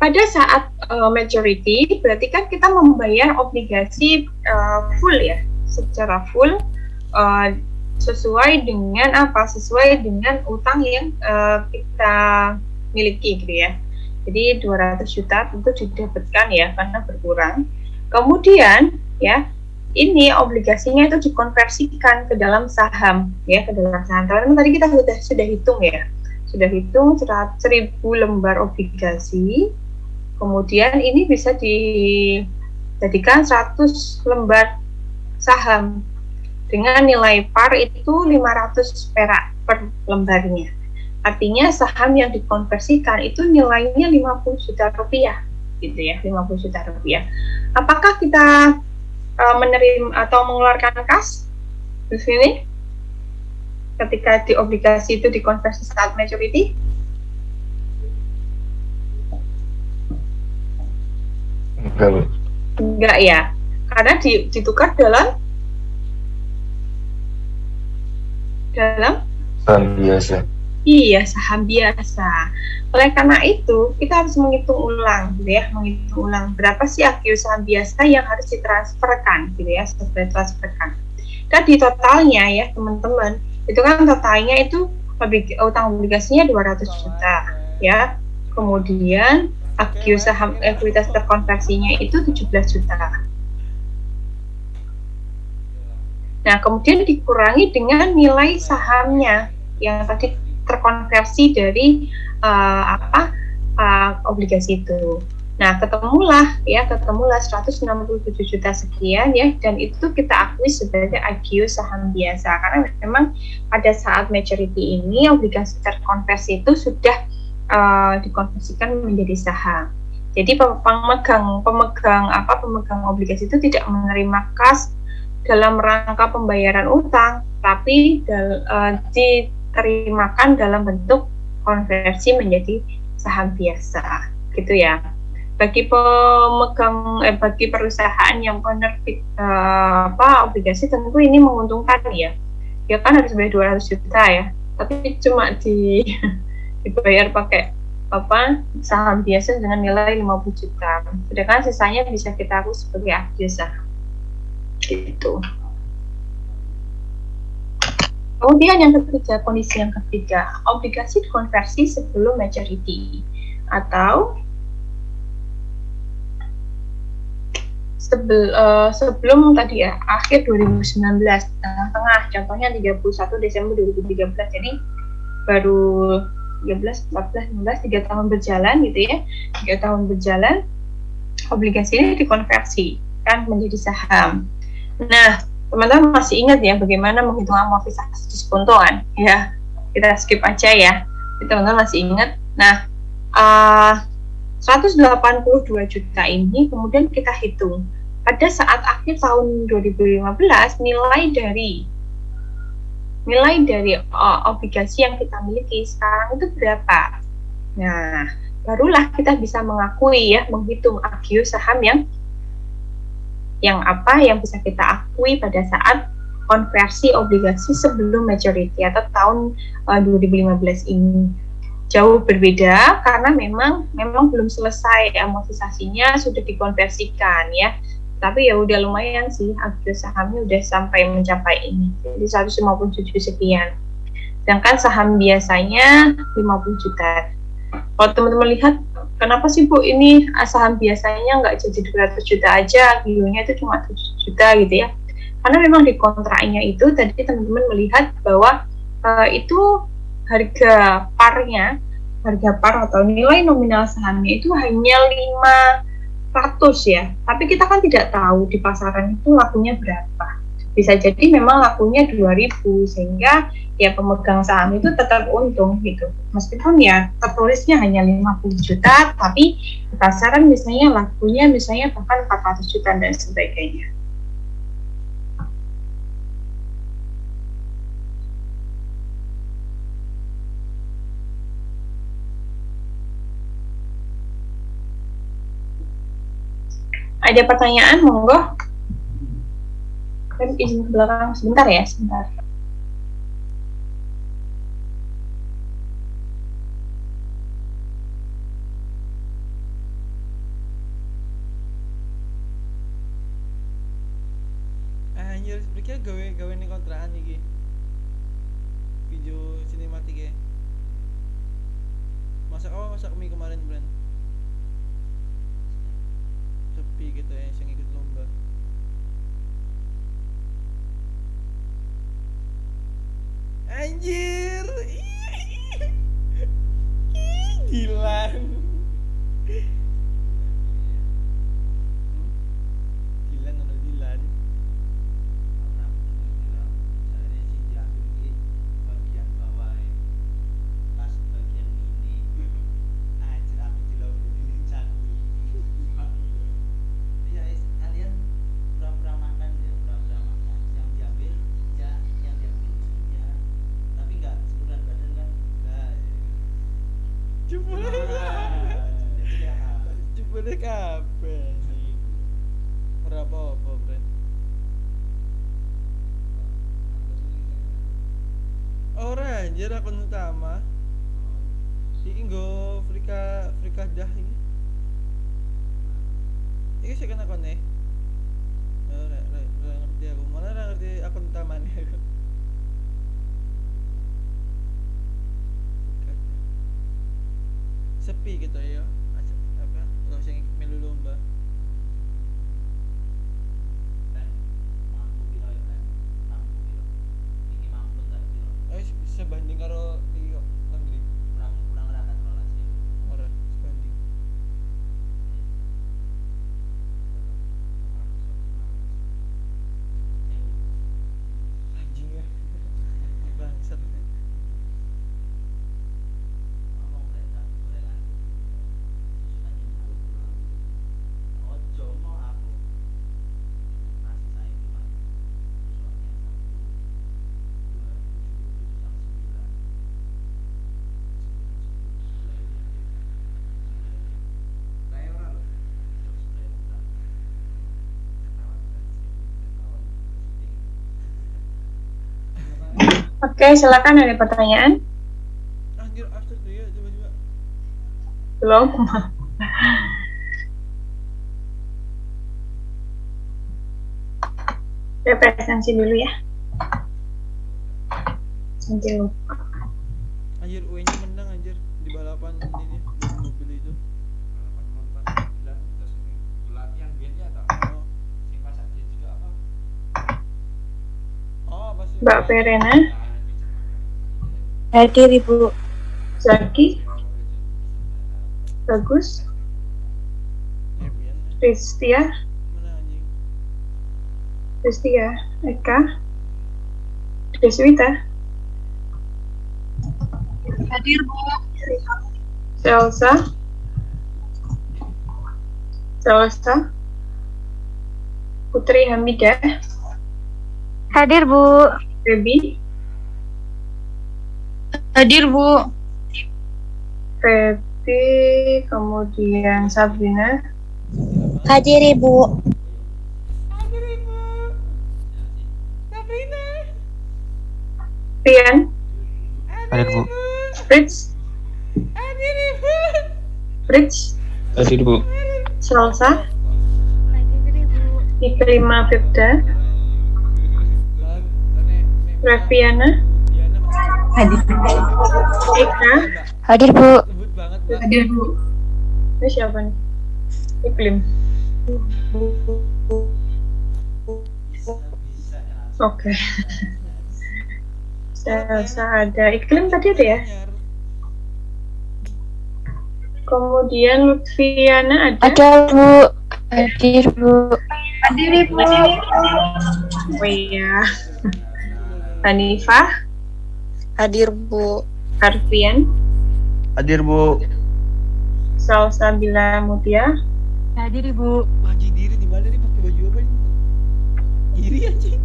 Speaker 1: pada saat maturity berarti kan kita membayar obligasi full ya, secara full sesuai dengan utang yang kita miliki gitu ya. Jadi 200 juta tentu didapatkan ya karena berkurang. Kemudian ya, ini obligasinya itu dikonversikan ke dalam saham ya, ke dalam saham. Teman-teman tadi kita sudah hitung ya. Sudah hitung 1.000 lembar obligasi. Kemudian ini bisa dijadikan 100 lembar saham dengan nilai par itu 500 perak per lembarnya. Artinya saham yang dikonversikan itu nilainya 50 juta rupiah gitu ya, 50 juta rupiah. Apakah kita menerima atau mengeluarkan kas di sini ketika di obligasi itu dikonversi saat maturity? Enggak ya, karena ditukar dalam
Speaker 2: saham biasa.
Speaker 1: Iya, saham biasa. Oleh karena itu, kita harus menghitung ulang, gitu ya, menghitung ulang berapa sih AGU saham biasa yang harus ditransferkan, gitu ya, ditransferkan. Dan di totalnya ya, teman-teman, itu kan totalnya itu utang obligasinya 200 juta, ya. Kemudian AGU saham ekuitas terkonversinya itu 17 juta. Nah, kemudian dikurangi dengan nilai sahamnya yang tadi terkonversi dari obligasi itu. Nah, ketemulah 167 juta sekian ya, dan itu kita akui sebagai AGU saham biasa karena memang pada saat maturity ini obligasi terkonversi itu sudah dikonversikan menjadi saham. Jadi pemegang obligasi itu tidak menerima kas dalam rangka pembayaran utang, tapi diterimakan dalam bentuk konversi menjadi saham biasa, gitu ya. Bagi bagi perusahaan yang menerbit obligasi tentu ini menguntungkan ya. Ya kan harus bayar 200 juta ya, tapi cuma dibayar pakai saham biasa dengan nilai 50 juta. Sedangkan sisanya bisa kita akui sebagai AGU saham. Gitu. Kemudian yang ketiga, kondisi yang ketiga, obligasi dikonversi sebelum maturity atau sebelum tadi ya, akhir 2019, tengah-tengah, contohnya 31 Desember 2013, jadi baru 13, 14, 15, 3 tahun berjalan gitu ya, 3 tahun berjalan, obligasi ini dikonversi kan menjadi saham. Nah, teman-teman masih ingat ya bagaimana menghitung amortisasi diskontoan ya, kita skip aja ya, teman-teman masih ingat. Nah, 182 juta ini kemudian kita hitung pada saat akhir tahun 2015 nilai dari obligasi yang kita miliki sekarang itu berapa. Nah, barulah kita bisa menghitung agio saham yang bisa kita akui pada saat konversi obligasi sebelum maturity atau tahun 2015 ini. Jauh berbeda karena memang belum selesai amortisasinya, sudah dikonversikan ya. Tapi ya udah lumayan sih, agio sahamnya udah sampai mencapai ini. Jadi 157 sekian. Sedangkan saham biasanya 50 juta. Kalau teman-teman lihat, kenapa sih Bu ini saham biasanya nggak jadi 200 juta aja, agionya itu cuma 7 juta gitu ya. Karena memang di kontraknya itu tadi teman-teman melihat bahwa itu harga par atau nilai nominal sahamnya itu hanya 500 ya. Tapi kita kan tidak tahu di pasaran itu lakunya berapa. Bisa jadi memang lakunya 2000 sehingga ya pemegang saham itu tetap untung gitu. Meskipun ya tertulisnya hanya 50 juta tapi di pasaran misalnya lakunya bahkan 400 juta dan sebagainya. Ada pertanyaan, monggo. Kan izin ke belakang sebentar ya, sebentar.
Speaker 4: Anjir, sebenarnya gawe ning kontrakan iki. Video sinematik ya. Masak mie kemarin, Bran. Sepi gitu ya, yang ikut lomba. Anjir. Dilan. Dilan ono Dilan. Jebule kabeh nih. Ora apa-apa, Bren. Ora anjir akun utama. Iki nggo Frika dah iki. Iki sik kena akun ora ngerti aku. Malah ora ngerti akun utamane aku. Sepi gitu ya. Kalau sing melu lomba. Sebanding karo iki kok negeri. Ora sebanding. Anjing ya. Bangsat.
Speaker 1: Oke, silakan ada pertanyaan?
Speaker 4: Anjir, absurd ya coba-coba.
Speaker 1: Belum. Representasi dulu ya. Nanti lupa.
Speaker 4: Anjir, UN-nya menang anjir di balapan ini mobil itu. Oh, pasti.
Speaker 1: Mbak Verena,
Speaker 5: Hadir Ibu.
Speaker 1: Zaki, Bagus, Ristia,
Speaker 4: Mana anjing?
Speaker 1: Eka, Deswita,
Speaker 5: Hadir Bu.
Speaker 1: Elsa, Salsa. Putri Hamidah.
Speaker 5: Hadir, Bu.
Speaker 1: Febi.
Speaker 5: Hadir, Bu.
Speaker 1: Febi, kemudian Sabrina.
Speaker 5: Hadir, Ibu.
Speaker 4: Hadir ibu. Sabrina.
Speaker 1: Rian.
Speaker 2: Hadir, Bu.
Speaker 1: Fritz.
Speaker 4: Hadir ibu.
Speaker 1: Fritz.
Speaker 3: Hadir, Bu.
Speaker 1: Salsa.
Speaker 5: Hadir, Ibu.
Speaker 1: Ikrima Firda. Reviana.
Speaker 5: Hadir.
Speaker 1: Eka.
Speaker 5: Hadir, Bu.
Speaker 4: Lembut banget, Mbak.
Speaker 1: Hadir, Bu. Ini siapa nih? Iklim. Oke. Saya rasa ada Iklim tadi ada ya. Kemudian Lutfiana ada.
Speaker 5: Ada, Bu. Hadir, Bu.
Speaker 1: Hadir, Ibu. Oh iya. Hanifah.
Speaker 5: Hadir, Bu.
Speaker 1: Arfian.
Speaker 2: Hadir, Bu.
Speaker 1: Salsabila Mutia.
Speaker 5: Hadir, Ibu.
Speaker 4: Anjing diri di mana nih, pakai baju apa nih? Iri anjing.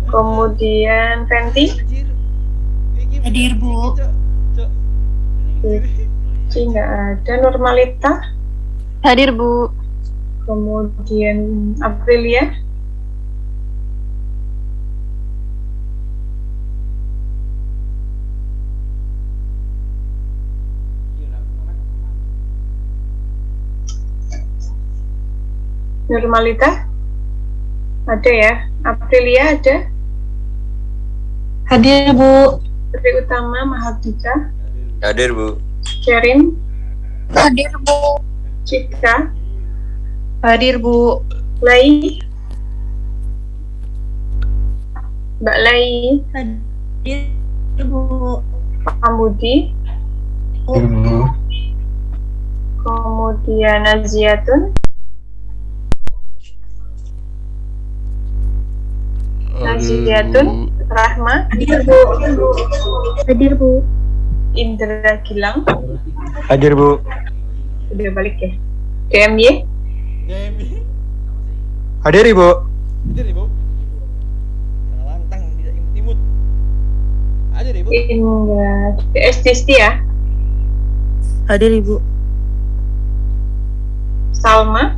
Speaker 1: Kemudian Fenty.
Speaker 4: Anjir.
Speaker 5: Hadir, Bu.
Speaker 4: Cok.
Speaker 1: Ci nggak ada. Normalita.
Speaker 5: Hadir, Bu.
Speaker 1: Kemudian Aprilia. Normalita. Ada ya. Aprilia ada.
Speaker 5: Hadir, Bu.
Speaker 1: Putri Utama Mahardika.
Speaker 2: Hadir, Bu.
Speaker 1: Sherin.
Speaker 5: Hadir, Bu.
Speaker 1: Cika.
Speaker 5: Hadir, Bu.
Speaker 1: Lai. Mbak Lai.
Speaker 5: Hadir, Bu.
Speaker 1: Pak Budi.
Speaker 2: Hadir, Bu.
Speaker 1: Kemudian Naziatun. Naziatun. Rahma.
Speaker 5: Hadir, Bu. Hadir, Bu.
Speaker 1: Indra Gilang.
Speaker 2: Hadir, Bu.
Speaker 1: Udah balik ya. DMY.
Speaker 4: Demi.
Speaker 2: Hadir, Ibu.
Speaker 4: Hadir ibu. Jangan lantang, tidak imut-imut. Hadir ibu.
Speaker 1: Indra. DS Disti ya.
Speaker 5: Hadir, Ibu.
Speaker 1: Salma.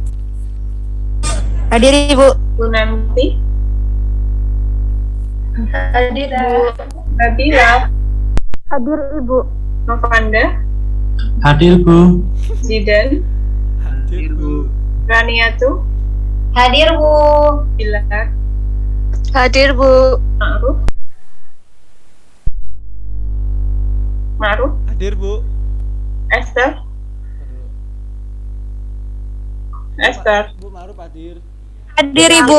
Speaker 5: Hadir, Ibu.
Speaker 1: Gunanti.
Speaker 5: Hadir,
Speaker 1: Nabila.
Speaker 5: Hadir, Ibu.
Speaker 1: Novanda.
Speaker 3: Hadir, Bu.
Speaker 1: Zidan.
Speaker 4: Hadir bu.
Speaker 1: Raniatu.
Speaker 5: Hadir, Bu.
Speaker 1: Pilar.
Speaker 5: Hadir, Bu.
Speaker 1: Ma'ruf. Ma'ruf.
Speaker 4: Hadir bu.
Speaker 1: Esther.
Speaker 4: Aduh.
Speaker 1: Esther.
Speaker 4: Bu Ma'ruf hadir.
Speaker 5: Hadir, Ibu.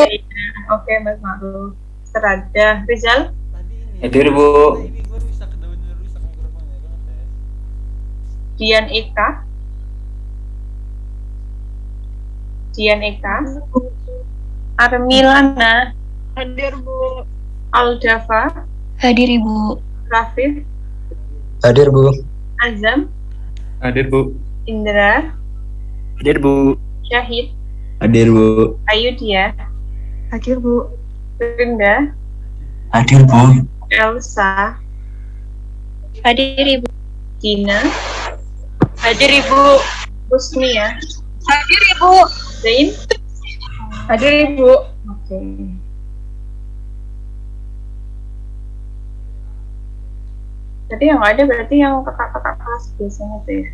Speaker 1: Oke, Mas Ma'ruf. Serada. Rizal.
Speaker 4: Tadi ini.
Speaker 2: Hadir, Bu.
Speaker 4: Ini gua rusak bener-bener rusak mikrofonnya. Gua ngetes.
Speaker 1: Dian Eka. Dian Eka. Armilana.
Speaker 5: Hadir, Bu.
Speaker 1: Aldafa.
Speaker 5: Hadir, Ibu.
Speaker 1: Rafif.
Speaker 2: Hadir, Bu.
Speaker 1: Azam.
Speaker 2: Hadir, Bu.
Speaker 1: Indra.
Speaker 2: Hadir, Bu.
Speaker 1: Syahid.
Speaker 2: Hadir, Bu.
Speaker 1: Ayudia.
Speaker 5: Hadir, Bu.
Speaker 1: Rinda.
Speaker 2: Hadir, Bu.
Speaker 1: Elsa.
Speaker 5: Hadir, Ibu.
Speaker 1: Gina.
Speaker 5: Hadir, Ibu.
Speaker 1: Husnia.
Speaker 5: Hadir, Ibu.
Speaker 1: Zain.
Speaker 5: Hadir, Ibu.
Speaker 1: Oke. Jadi yang ada berarti yang kakak-kakak kelas biasanya tuh ya.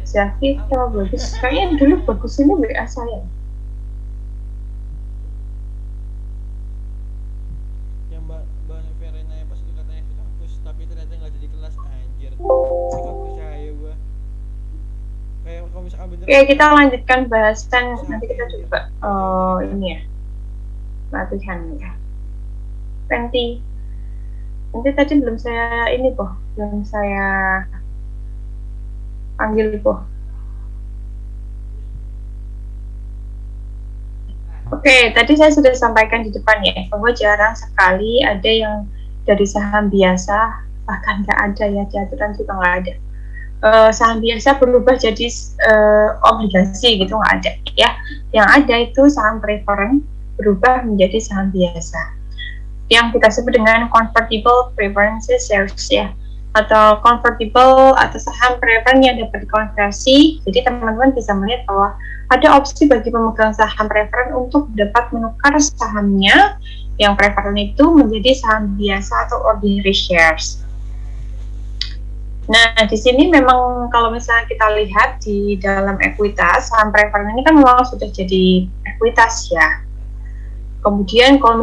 Speaker 1: Syafika bagus. Kayaknya dulu bagus ini WA saya.
Speaker 4: Yang Mbak Verena yang pas itu katanya ke kampus tapi ternyata nggak jadi kelas anjir. Nggak percaya gua. Kayak kalau misalkan bener.
Speaker 1: Oke, kita lanjutkan bahasan. Nanti kita coba ini ya. Latihan ya. Nanti tadi belum saya ini kok, belum saya panggil kok. Oke, tadi saya sudah sampaikan di depan ya, bahwa jarang sekali ada yang dari saham biasa, bahkan nggak ada ya, di aturan juga nggak ada. saham biasa berubah jadi obligasi gitu, nggak ada ya. Yang ada itu saham preferred berubah menjadi saham biasa yang kita sebut dengan convertible preferred shares ya, atau convertible atau saham preferred yang dapat dikonversi. Jadi teman-teman bisa melihat bahwa ada opsi bagi pemegang saham preferred untuk dapat menukar sahamnya yang preferred itu menjadi saham biasa atau ordinary shares. Nah, di sini memang kalau misalnya kita lihat di dalam ekuitas, saham preferred ini kan memang sudah jadi ekuitas ya. Kemudian kalau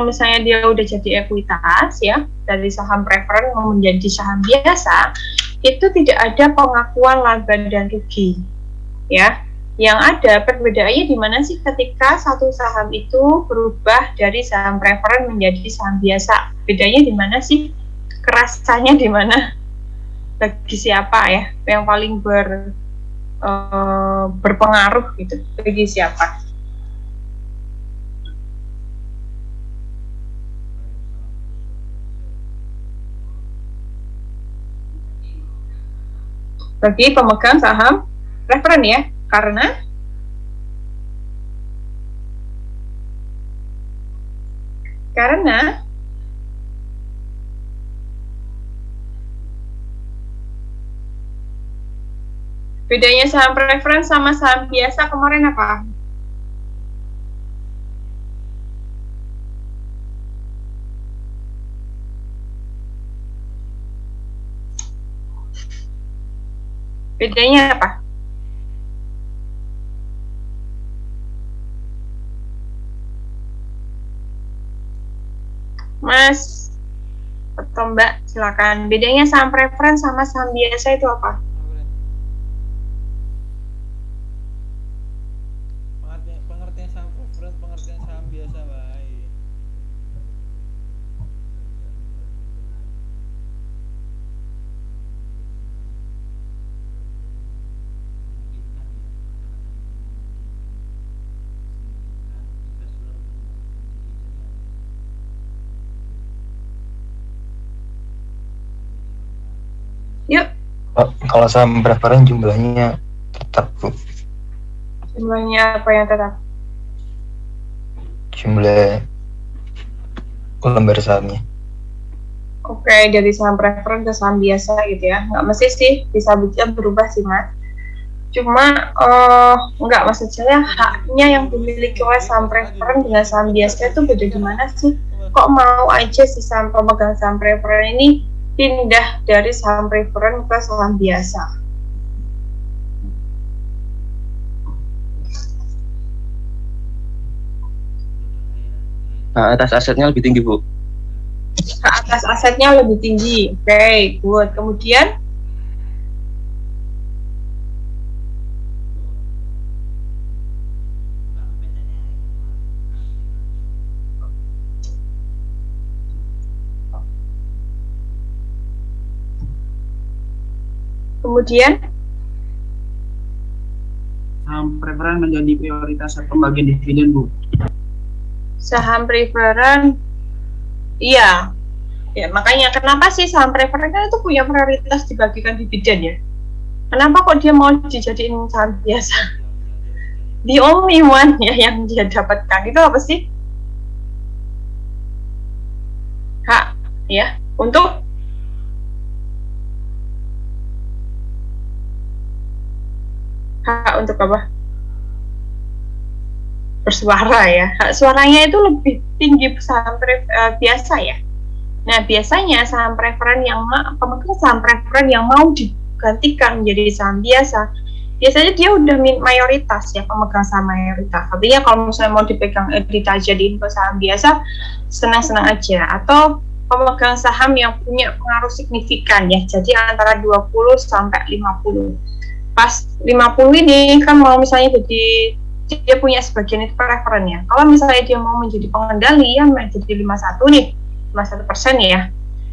Speaker 1: misalnya dia udah jadi ekuitas ya, dari saham preferred menjadi saham biasa, itu tidak ada pengakuan laba dan rugi ya. Yang ada perbedaannya di mana sih ketika satu saham itu berubah dari saham preferred menjadi saham biasa? Bedanya di mana sih? Kerasanya di mana? Bagi siapa ya yang paling berpengaruh gitu? Bagi siapa? Bagi pemegang saham preferred ya, karena bedanya saham preferred sama saham biasa kemarin apa? Bedanya apa? Mas atau Mbak, silakan. Bedanya saham preferred sama saham biasa itu apa?
Speaker 4: Pengertian saham preferred, pengertian saham biasa baik.
Speaker 1: Yuk,
Speaker 2: Kalau saham preferred jumlahnya tetap Bu.
Speaker 1: jumlahnya apa yang tetap?
Speaker 2: Jumlah lembar sahamnya.
Speaker 1: Oke, dari saham preferred ke saham biasa gitu ya. Nggak mesti sih, bisa berubah sih Mas. Cuma nggak, maksud saya haknya yang dimiliki oleh saham preferred dengan saham biasa itu beda di mana sih? Kok mau aja si saham pemegang saham preferred ini pindah dari saham preferred ke saham biasa?
Speaker 3: Nah, atas asetnya lebih tinggi, Bu.
Speaker 1: Ke atas asetnya lebih tinggi. Oke, good. Kemudian
Speaker 6: saham preferred menjadi prioritas pembagian dividen, Bu.
Speaker 1: saham preferred, iya. Ya, makanya kenapa sih saham preferred kan itu punya prioritas dibagikan dividen ya? Kenapa kok dia mau dijadiin saham biasa? The only one ya yang dia dapatkan itu apa sih? Hak ya, untuk hak untuk apa? Bersuara ya. Hak suaranya itu lebih tinggi saham biasa ya. Nah, biasanya saham preferred yang pemegang saham preferred yang mau digantikan menjadi saham biasa, biasanya dia udah mayoritas ya, pemegang saham mayoritas. Artinya kalau misalnya mau dipegang dijadiin ke saham biasa, senang-senang aja. Atau pemegang saham yang punya pengaruh signifikan ya, jadi antara 20 sampai 50. Pas 50 ini kan mau misalnya jadi dia punya sebagian itu preferred ya. Kalau misalnya dia mau menjadi pengendali ya menjadi 51 nih, 51% ya.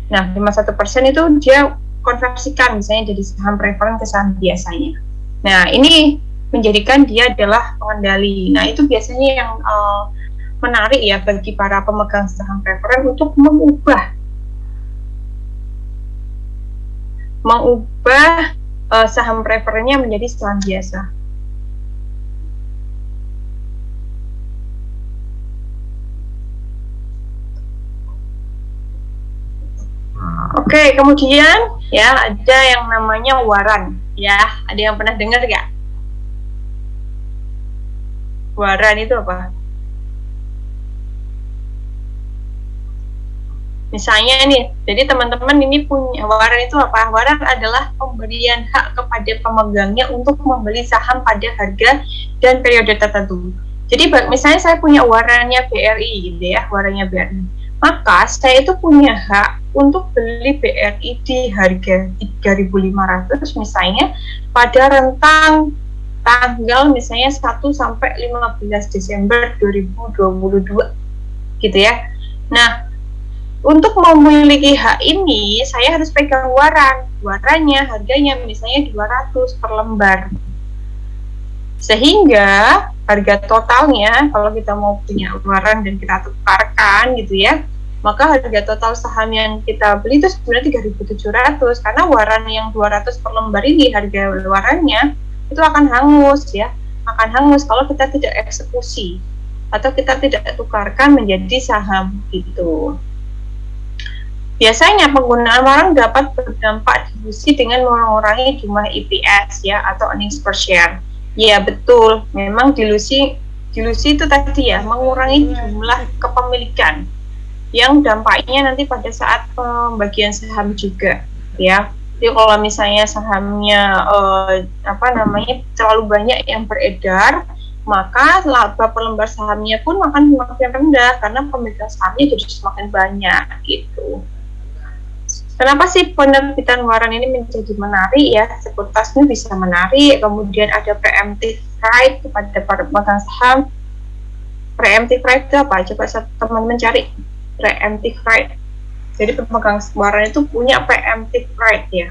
Speaker 1: Nah, 51% itu dia konversikan misalnya jadi saham preferred ke saham biasanya. Nah, ini menjadikan dia adalah pengendali. Nah, itu biasanya yang menarik ya bagi para pemegang saham preferred untuk mengubah mengubah saham preferennya menjadi saham biasa. Oke, kemudian ya ada yang namanya waran. Ya, ada yang pernah dengar nggak? Waran itu apa? Misalnya nih, jadi teman-teman ini punya waran itu apa? Waran adalah pemberian hak kepada pemegangnya untuk membeli saham pada harga dan periode tertentu. Jadi misalnya saya punya warannya BRI gitu ya, warannya BRI. Maka saya itu punya hak untuk beli BRI di harga 3.500 misalnya pada rentang tanggal misalnya 1 sampai 15 Desember 2022 gitu ya. Nah, untuk memiliki hak ini, saya harus pegang waran. Warannya harganya misalnya 200 per lembar. Sehingga harga totalnya, kalau kita mau punya waran dan kita tukarkan gitu ya, maka harga total saham yang kita beli itu sebenarnya 3.700. Karena waran yang 200 per lembar ini, harga warannya itu akan hangus ya. Akan hangus kalau kita tidak eksekusi. Atau kita tidak tukarkan menjadi saham gitu. Biasanya penggunaan waran dapat berdampak dilusi dengan mengurangi jumlah EPS ya atau earnings per share. Ya betul, memang dilusi itu tadi ya mengurangi jumlah kepemilikan yang dampaknya nanti pada saat pembagian saham juga ya. Jadi kalau misalnya sahamnya terlalu banyak yang beredar, maka laba per lembar sahamnya pun akan semakin rendah karena pemegang sahamnya jadi semakin banyak gitu. Kenapa sih penerbitan waran ini menjadi menarik ya? Sekuritasnya bisa menarik, kemudian ada preemptive right kepada para pemegang saham. Preemptive right itu apa? Coba teman mencari preemptive right. Jadi pemegang waran itu punya preemptive right ya.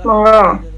Speaker 1: Monggo.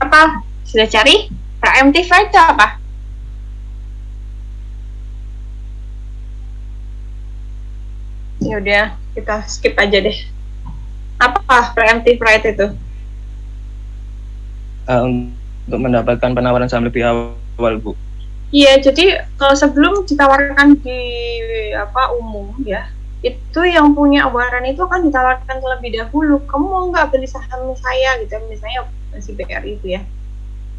Speaker 1: Apa? Sudah cari? Preemptive right itu apa? Ya udah, kita skip aja deh. Apa preemptive right itu?
Speaker 3: Untuk mendapatkan penawaran saham lebih awal, Bu.
Speaker 1: Iya, jadi kalau sebelum ditawarkan di umum ya, itu yang punya waran itu akan ditawarkan terlebih dahulu. Kamu mau nggak beli saham saya gitu, misalnya si BRI itu ya.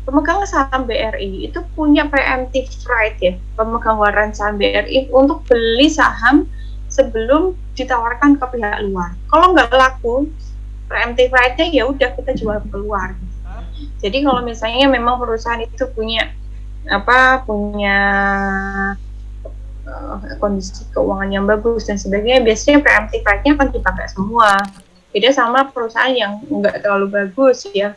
Speaker 1: Pemegang saham BRI itu punya preemptive right ya, pemegang waran saham BRI untuk beli saham sebelum ditawarkan ke pihak luar. Kalau nggak laku, preemptive right-nya ya udah kita jual keluar. Jadi kalau misalnya memang perusahaan itu punya kondisi keuangan yang bagus dan sebagainya, biasanya preemptive right-nya akan dipakai semua. Beda sama perusahaan yang nggak terlalu bagus ya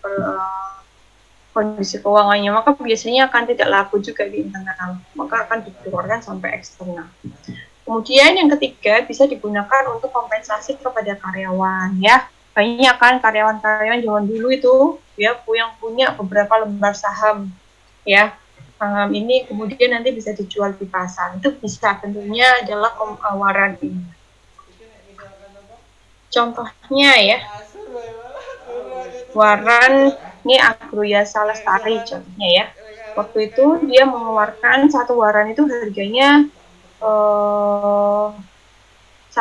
Speaker 1: kondisi keuangannya, maka biasanya akan tidak laku juga di internal, maka akan dikeluarkan sampai eksternal. Kemudian yang ketiga, bisa digunakan untuk kompensasi kepada karyawan ya. Banyak kan karyawan-karyawan zaman dulu itu ya yang punya beberapa lembar saham ya. Saham ini kemudian nanti bisa dijual di pasar. Itu bisa tentunya adalah waran ini. Contohnya ya, waran ini Agruya Lestari contohnya ya. Waktu itu dia mengeluarkan satu waran itu harganya 1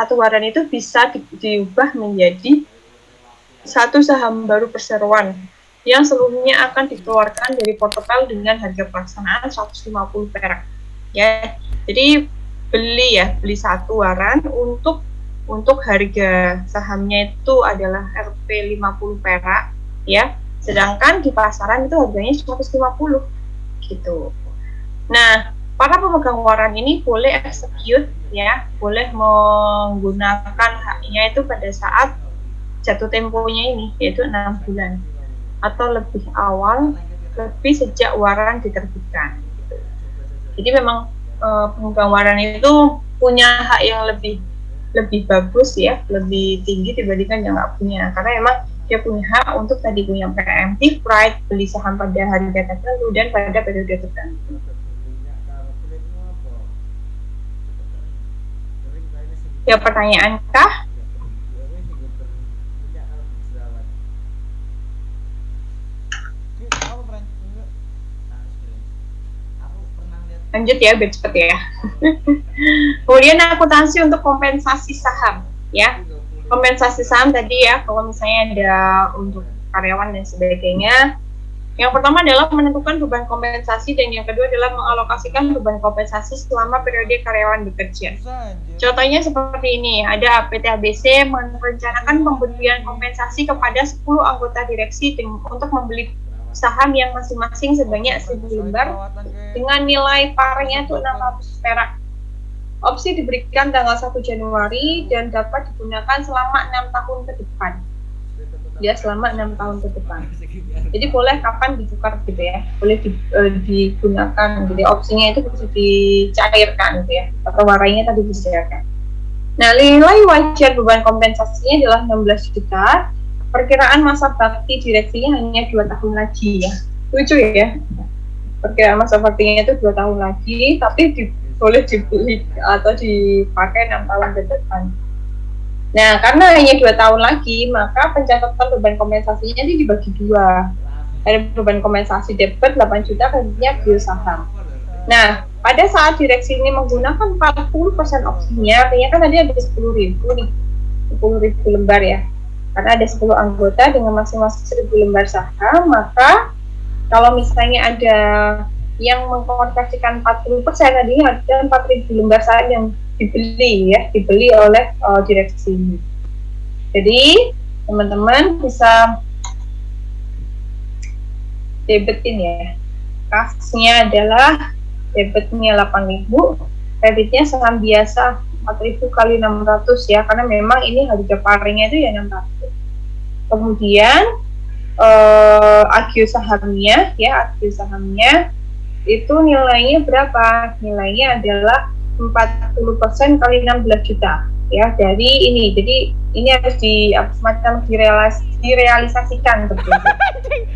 Speaker 1: satu waran itu bisa diubah menjadi satu saham baru perseroan yang seluruhnya akan dikeluarkan dari portotal dengan harga pelaksanaan 150 perak. Ya, jadi beli satu waran untuk harga sahamnya itu adalah Rp 50 perak, ya. Sedangkan di pasaran itu harganya 150 gitu. Nah, para pemegang waran ini boleh execute, ya, boleh menggunakan haknya itu pada saat jatuh temponya ini, yaitu 6 bulan atau lebih awal, lebih sejak waran diterbitkan. Jadi memang pemegang waran itu punya hak yang lebih bagus, ya, lebih tinggi dibandingkan yang nggak punya, karena memang dia punya hak untuk tadi punya preemptive right, beli saham pada harga tertentu dan pada periode tertentu. Ya, pertanyaan kah? Lanjut ya, biar cepet ya. Kemudian akuntansi untuk kompensasi saham, ya. Kompensasi saham tadi ya, kalau misalnya ada untuk karyawan dan sebagainya. Yang pertama adalah menentukan beban kompensasi, dan yang kedua adalah mengalokasikan beban kompensasi selama periode karyawan bekerja. Contohnya seperti ini, ada PT ABC merencanakan pemberian kompensasi kepada 10 anggota direksi untuk membeli saham yang masing-masing sebanyak 1.000 lembar dengan nilai parnya itu 600 perak. Opsi diberikan tanggal 1 Januari dan dapat digunakan selama 6 tahun ke depan. Ya, selama 6 tahun ke depan. Jadi boleh kapan ditukar gitu ya, boleh digunakan. Jadi opsinya itu bisa dicairkan gitu ya, atau warainya tadi bisa dicairkan. Nah, nilai wajar beban kompensasinya adalah 16 juta. Perkiraan masa bakti direksinya hanya 2 tahun lagi ya. Lucu ya. Perkiraan masa baktinya itu 2 tahun lagi, tapi boleh dibeli atau dipakai 6 tahun ke depan. Nah, karena hanya 2 tahun lagi, maka pencatatan beban kompensasinya ini dibagi 2. Ada beban kompensasi debit 8 juta kerjanya biosaham. Nah, pada saat direksi ini menggunakan 40% opsinya, artinya kan tadi ada 10.000 nih, 10.000 lembar ya. Karena ada 10 anggota dengan masing-masing 1.000 lembar saham, maka kalau misalnya ada yang mengkonversikan 40%, tadinya ada 4.000 lembar saham yang dibeli oleh direksi ini. Jadi teman-teman bisa debetin ya. Kasnya adalah debitnya 8.000, kreditnya saham biasa 4.000 kali 600 ya, karena memang ini harga parenya itu ya 600. Kemudian agio sahamnya itu nilainya berapa? Nilainya adalah 40% kali 16 juta ya, dari ini. Jadi ini harus semacam direalisasikan betul.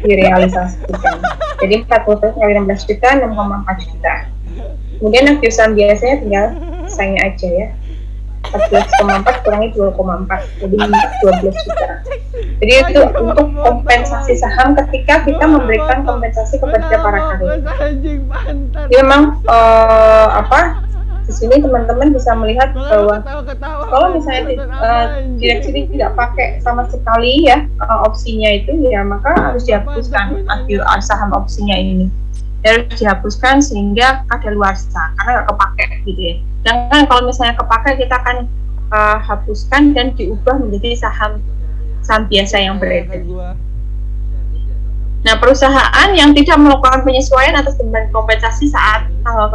Speaker 1: Direalisasikan. Jadi 40% kali 16 juta 6,4 juta. Kemudian agio saham biasanya tinggal sisanya aja ya. 14,4 kurangi 2,4, jadi 12 juta. Jadi itu untuk kompensasi saham ketika kita memberikan kompensasi kepada para karyawan. Jadi memang di sini teman-teman bisa melihat bahwa kalau misalnya direksi ini tidak pakai sama sekali ya opsinya itu ya, maka harus dihapuskan saham opsinya ini. Harus dihapuskan sehingga kadaluarsa, karena nggak kepake gitu ya. Dan kan kalau misalnya kepake, kita akan hapuskan dan diubah menjadi saham biasa yang beredar. Nah, perusahaan yang tidak melakukan penyesuaian atas beban kompensasi saat tanggal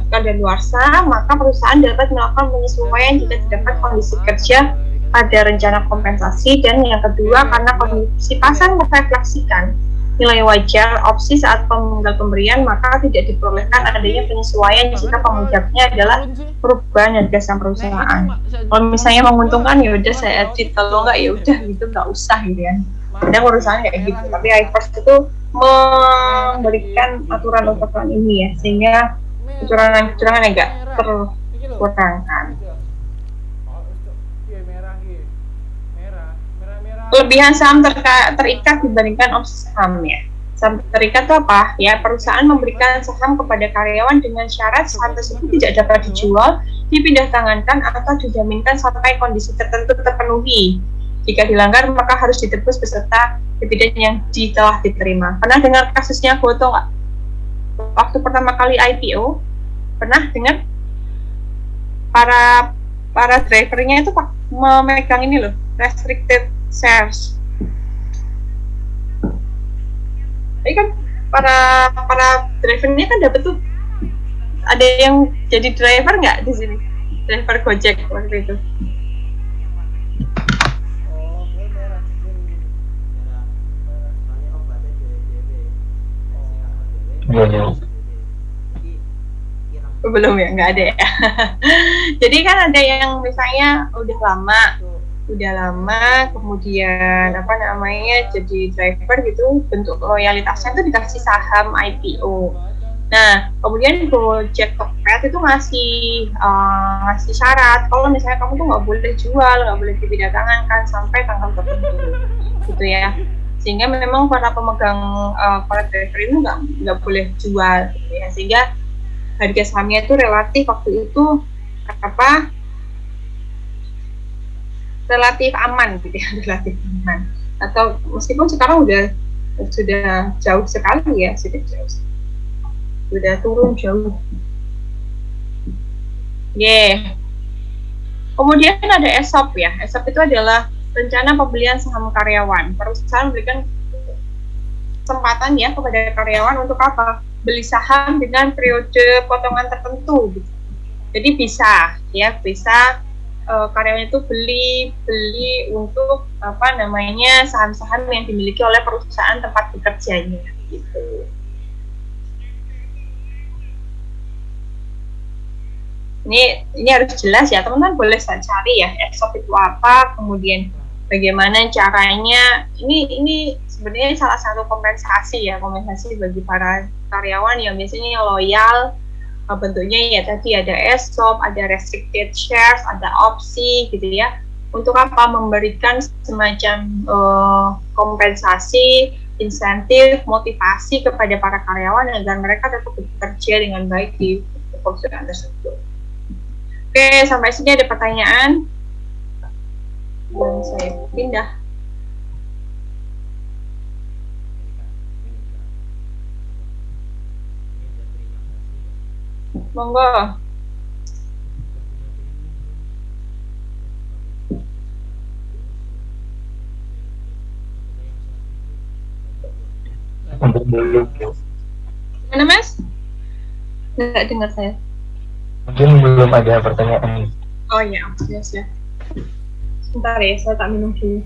Speaker 1: kadaluarsa, maka perusahaan dapat melakukan penyesuaian jika terdapat kondisi kerja pada rencana kompensasi. Dan yang kedua, karena kondisi pasar merefleksikan nilai wajar opsi saat pemberian, maka tidak diperbolehkan adanya penyesuaian jika pemujaknya adalah perubahan harga saham perusahaan. Kalau misalnya menguntungkan ya udah saya edit, kalau nggak ya udah gitu, nggak usah gitu ya. Ada perusahaan kayak gitu, tapi iFirst itu memberikan aturan ini ya, sehingga kecurangan agak terkurangkan. Kelebihan saham terikat dibandingkan opsi saham ya. Saham terikat itu apa? Ya, perusahaan memberikan saham kepada karyawan dengan syarat saham tersebut tidak dapat dijual, dipindah tangankan, atau dijaminkan sampai kondisi tertentu terpenuhi. Jika dilanggar, maka harus ditebus beserta dividen yang telah diterima. Pernah dengar kasusnya Goto nggak? Waktu pertama kali IPO, pernah dengar? Para drivernya itu memegang ini loh, restricted shares. Jadi kan para drivernya kan dapat tuh, ada yang jadi driver nggak di sini, driver Gojek waktu itu.
Speaker 4: Oh, kayak merah soalnya obatnya
Speaker 2: Iya.
Speaker 1: Belum ya, nggak ada ya. Jadi kan ada yang misalnya udah lama kemudian apa namanya jadi driver gitu, bentuk loyalitasnya itu dikasih saham IPO. Nah, kemudian Gojek Tokped itu ngasih syarat kalau misalnya kamu tuh nggak boleh jual, nggak boleh dipindah tangan kan sampai tanggal tertentu gitu ya. Sehingga memang para pemegang para driver itu nggak boleh jual gitu ya. Sehingga harga sahamnya itu relatif waktu itu relatif aman gitu ya, relatif aman. Atau meskipun sekarang sudah jauh sekali ya, sudah turun jauh. Kemudian ada ESOP ya. ESOP itu adalah rencana pembelian saham karyawan. Perusahaan memberikan kesempatan ya kepada karyawan untuk apa? Beli saham dengan periode potongan tertentu. Gitu. Jadi bisa karyawan itu beli untuk apa namanya saham-saham yang dimiliki oleh perusahaan tempat bekerjanya gitu. Ini harus jelas ya, teman-teman boleh saya cari ya ESOP itu apa, kemudian bagaimana caranya. Ini sebenarnya salah satu kompensasi bagi para karyawan yang biasanya loyal. Bentuknya ya tadi ada ESOP, ada restricted shares, ada opsi gitu ya. Untuk apa? Memberikan semacam kompensasi, insentif, motivasi kepada para karyawan agar mereka tetap bekerja dengan baik di perusahaan tersebut. Oke, sampai sini ada pertanyaan. Dan saya pindah. Monggo. Mana Mas? Nggak dengar saya.
Speaker 2: Mungkin belum ada pertanyaan.
Speaker 1: Oh iya, ya. Sebentar ya, saya tak minum dulu.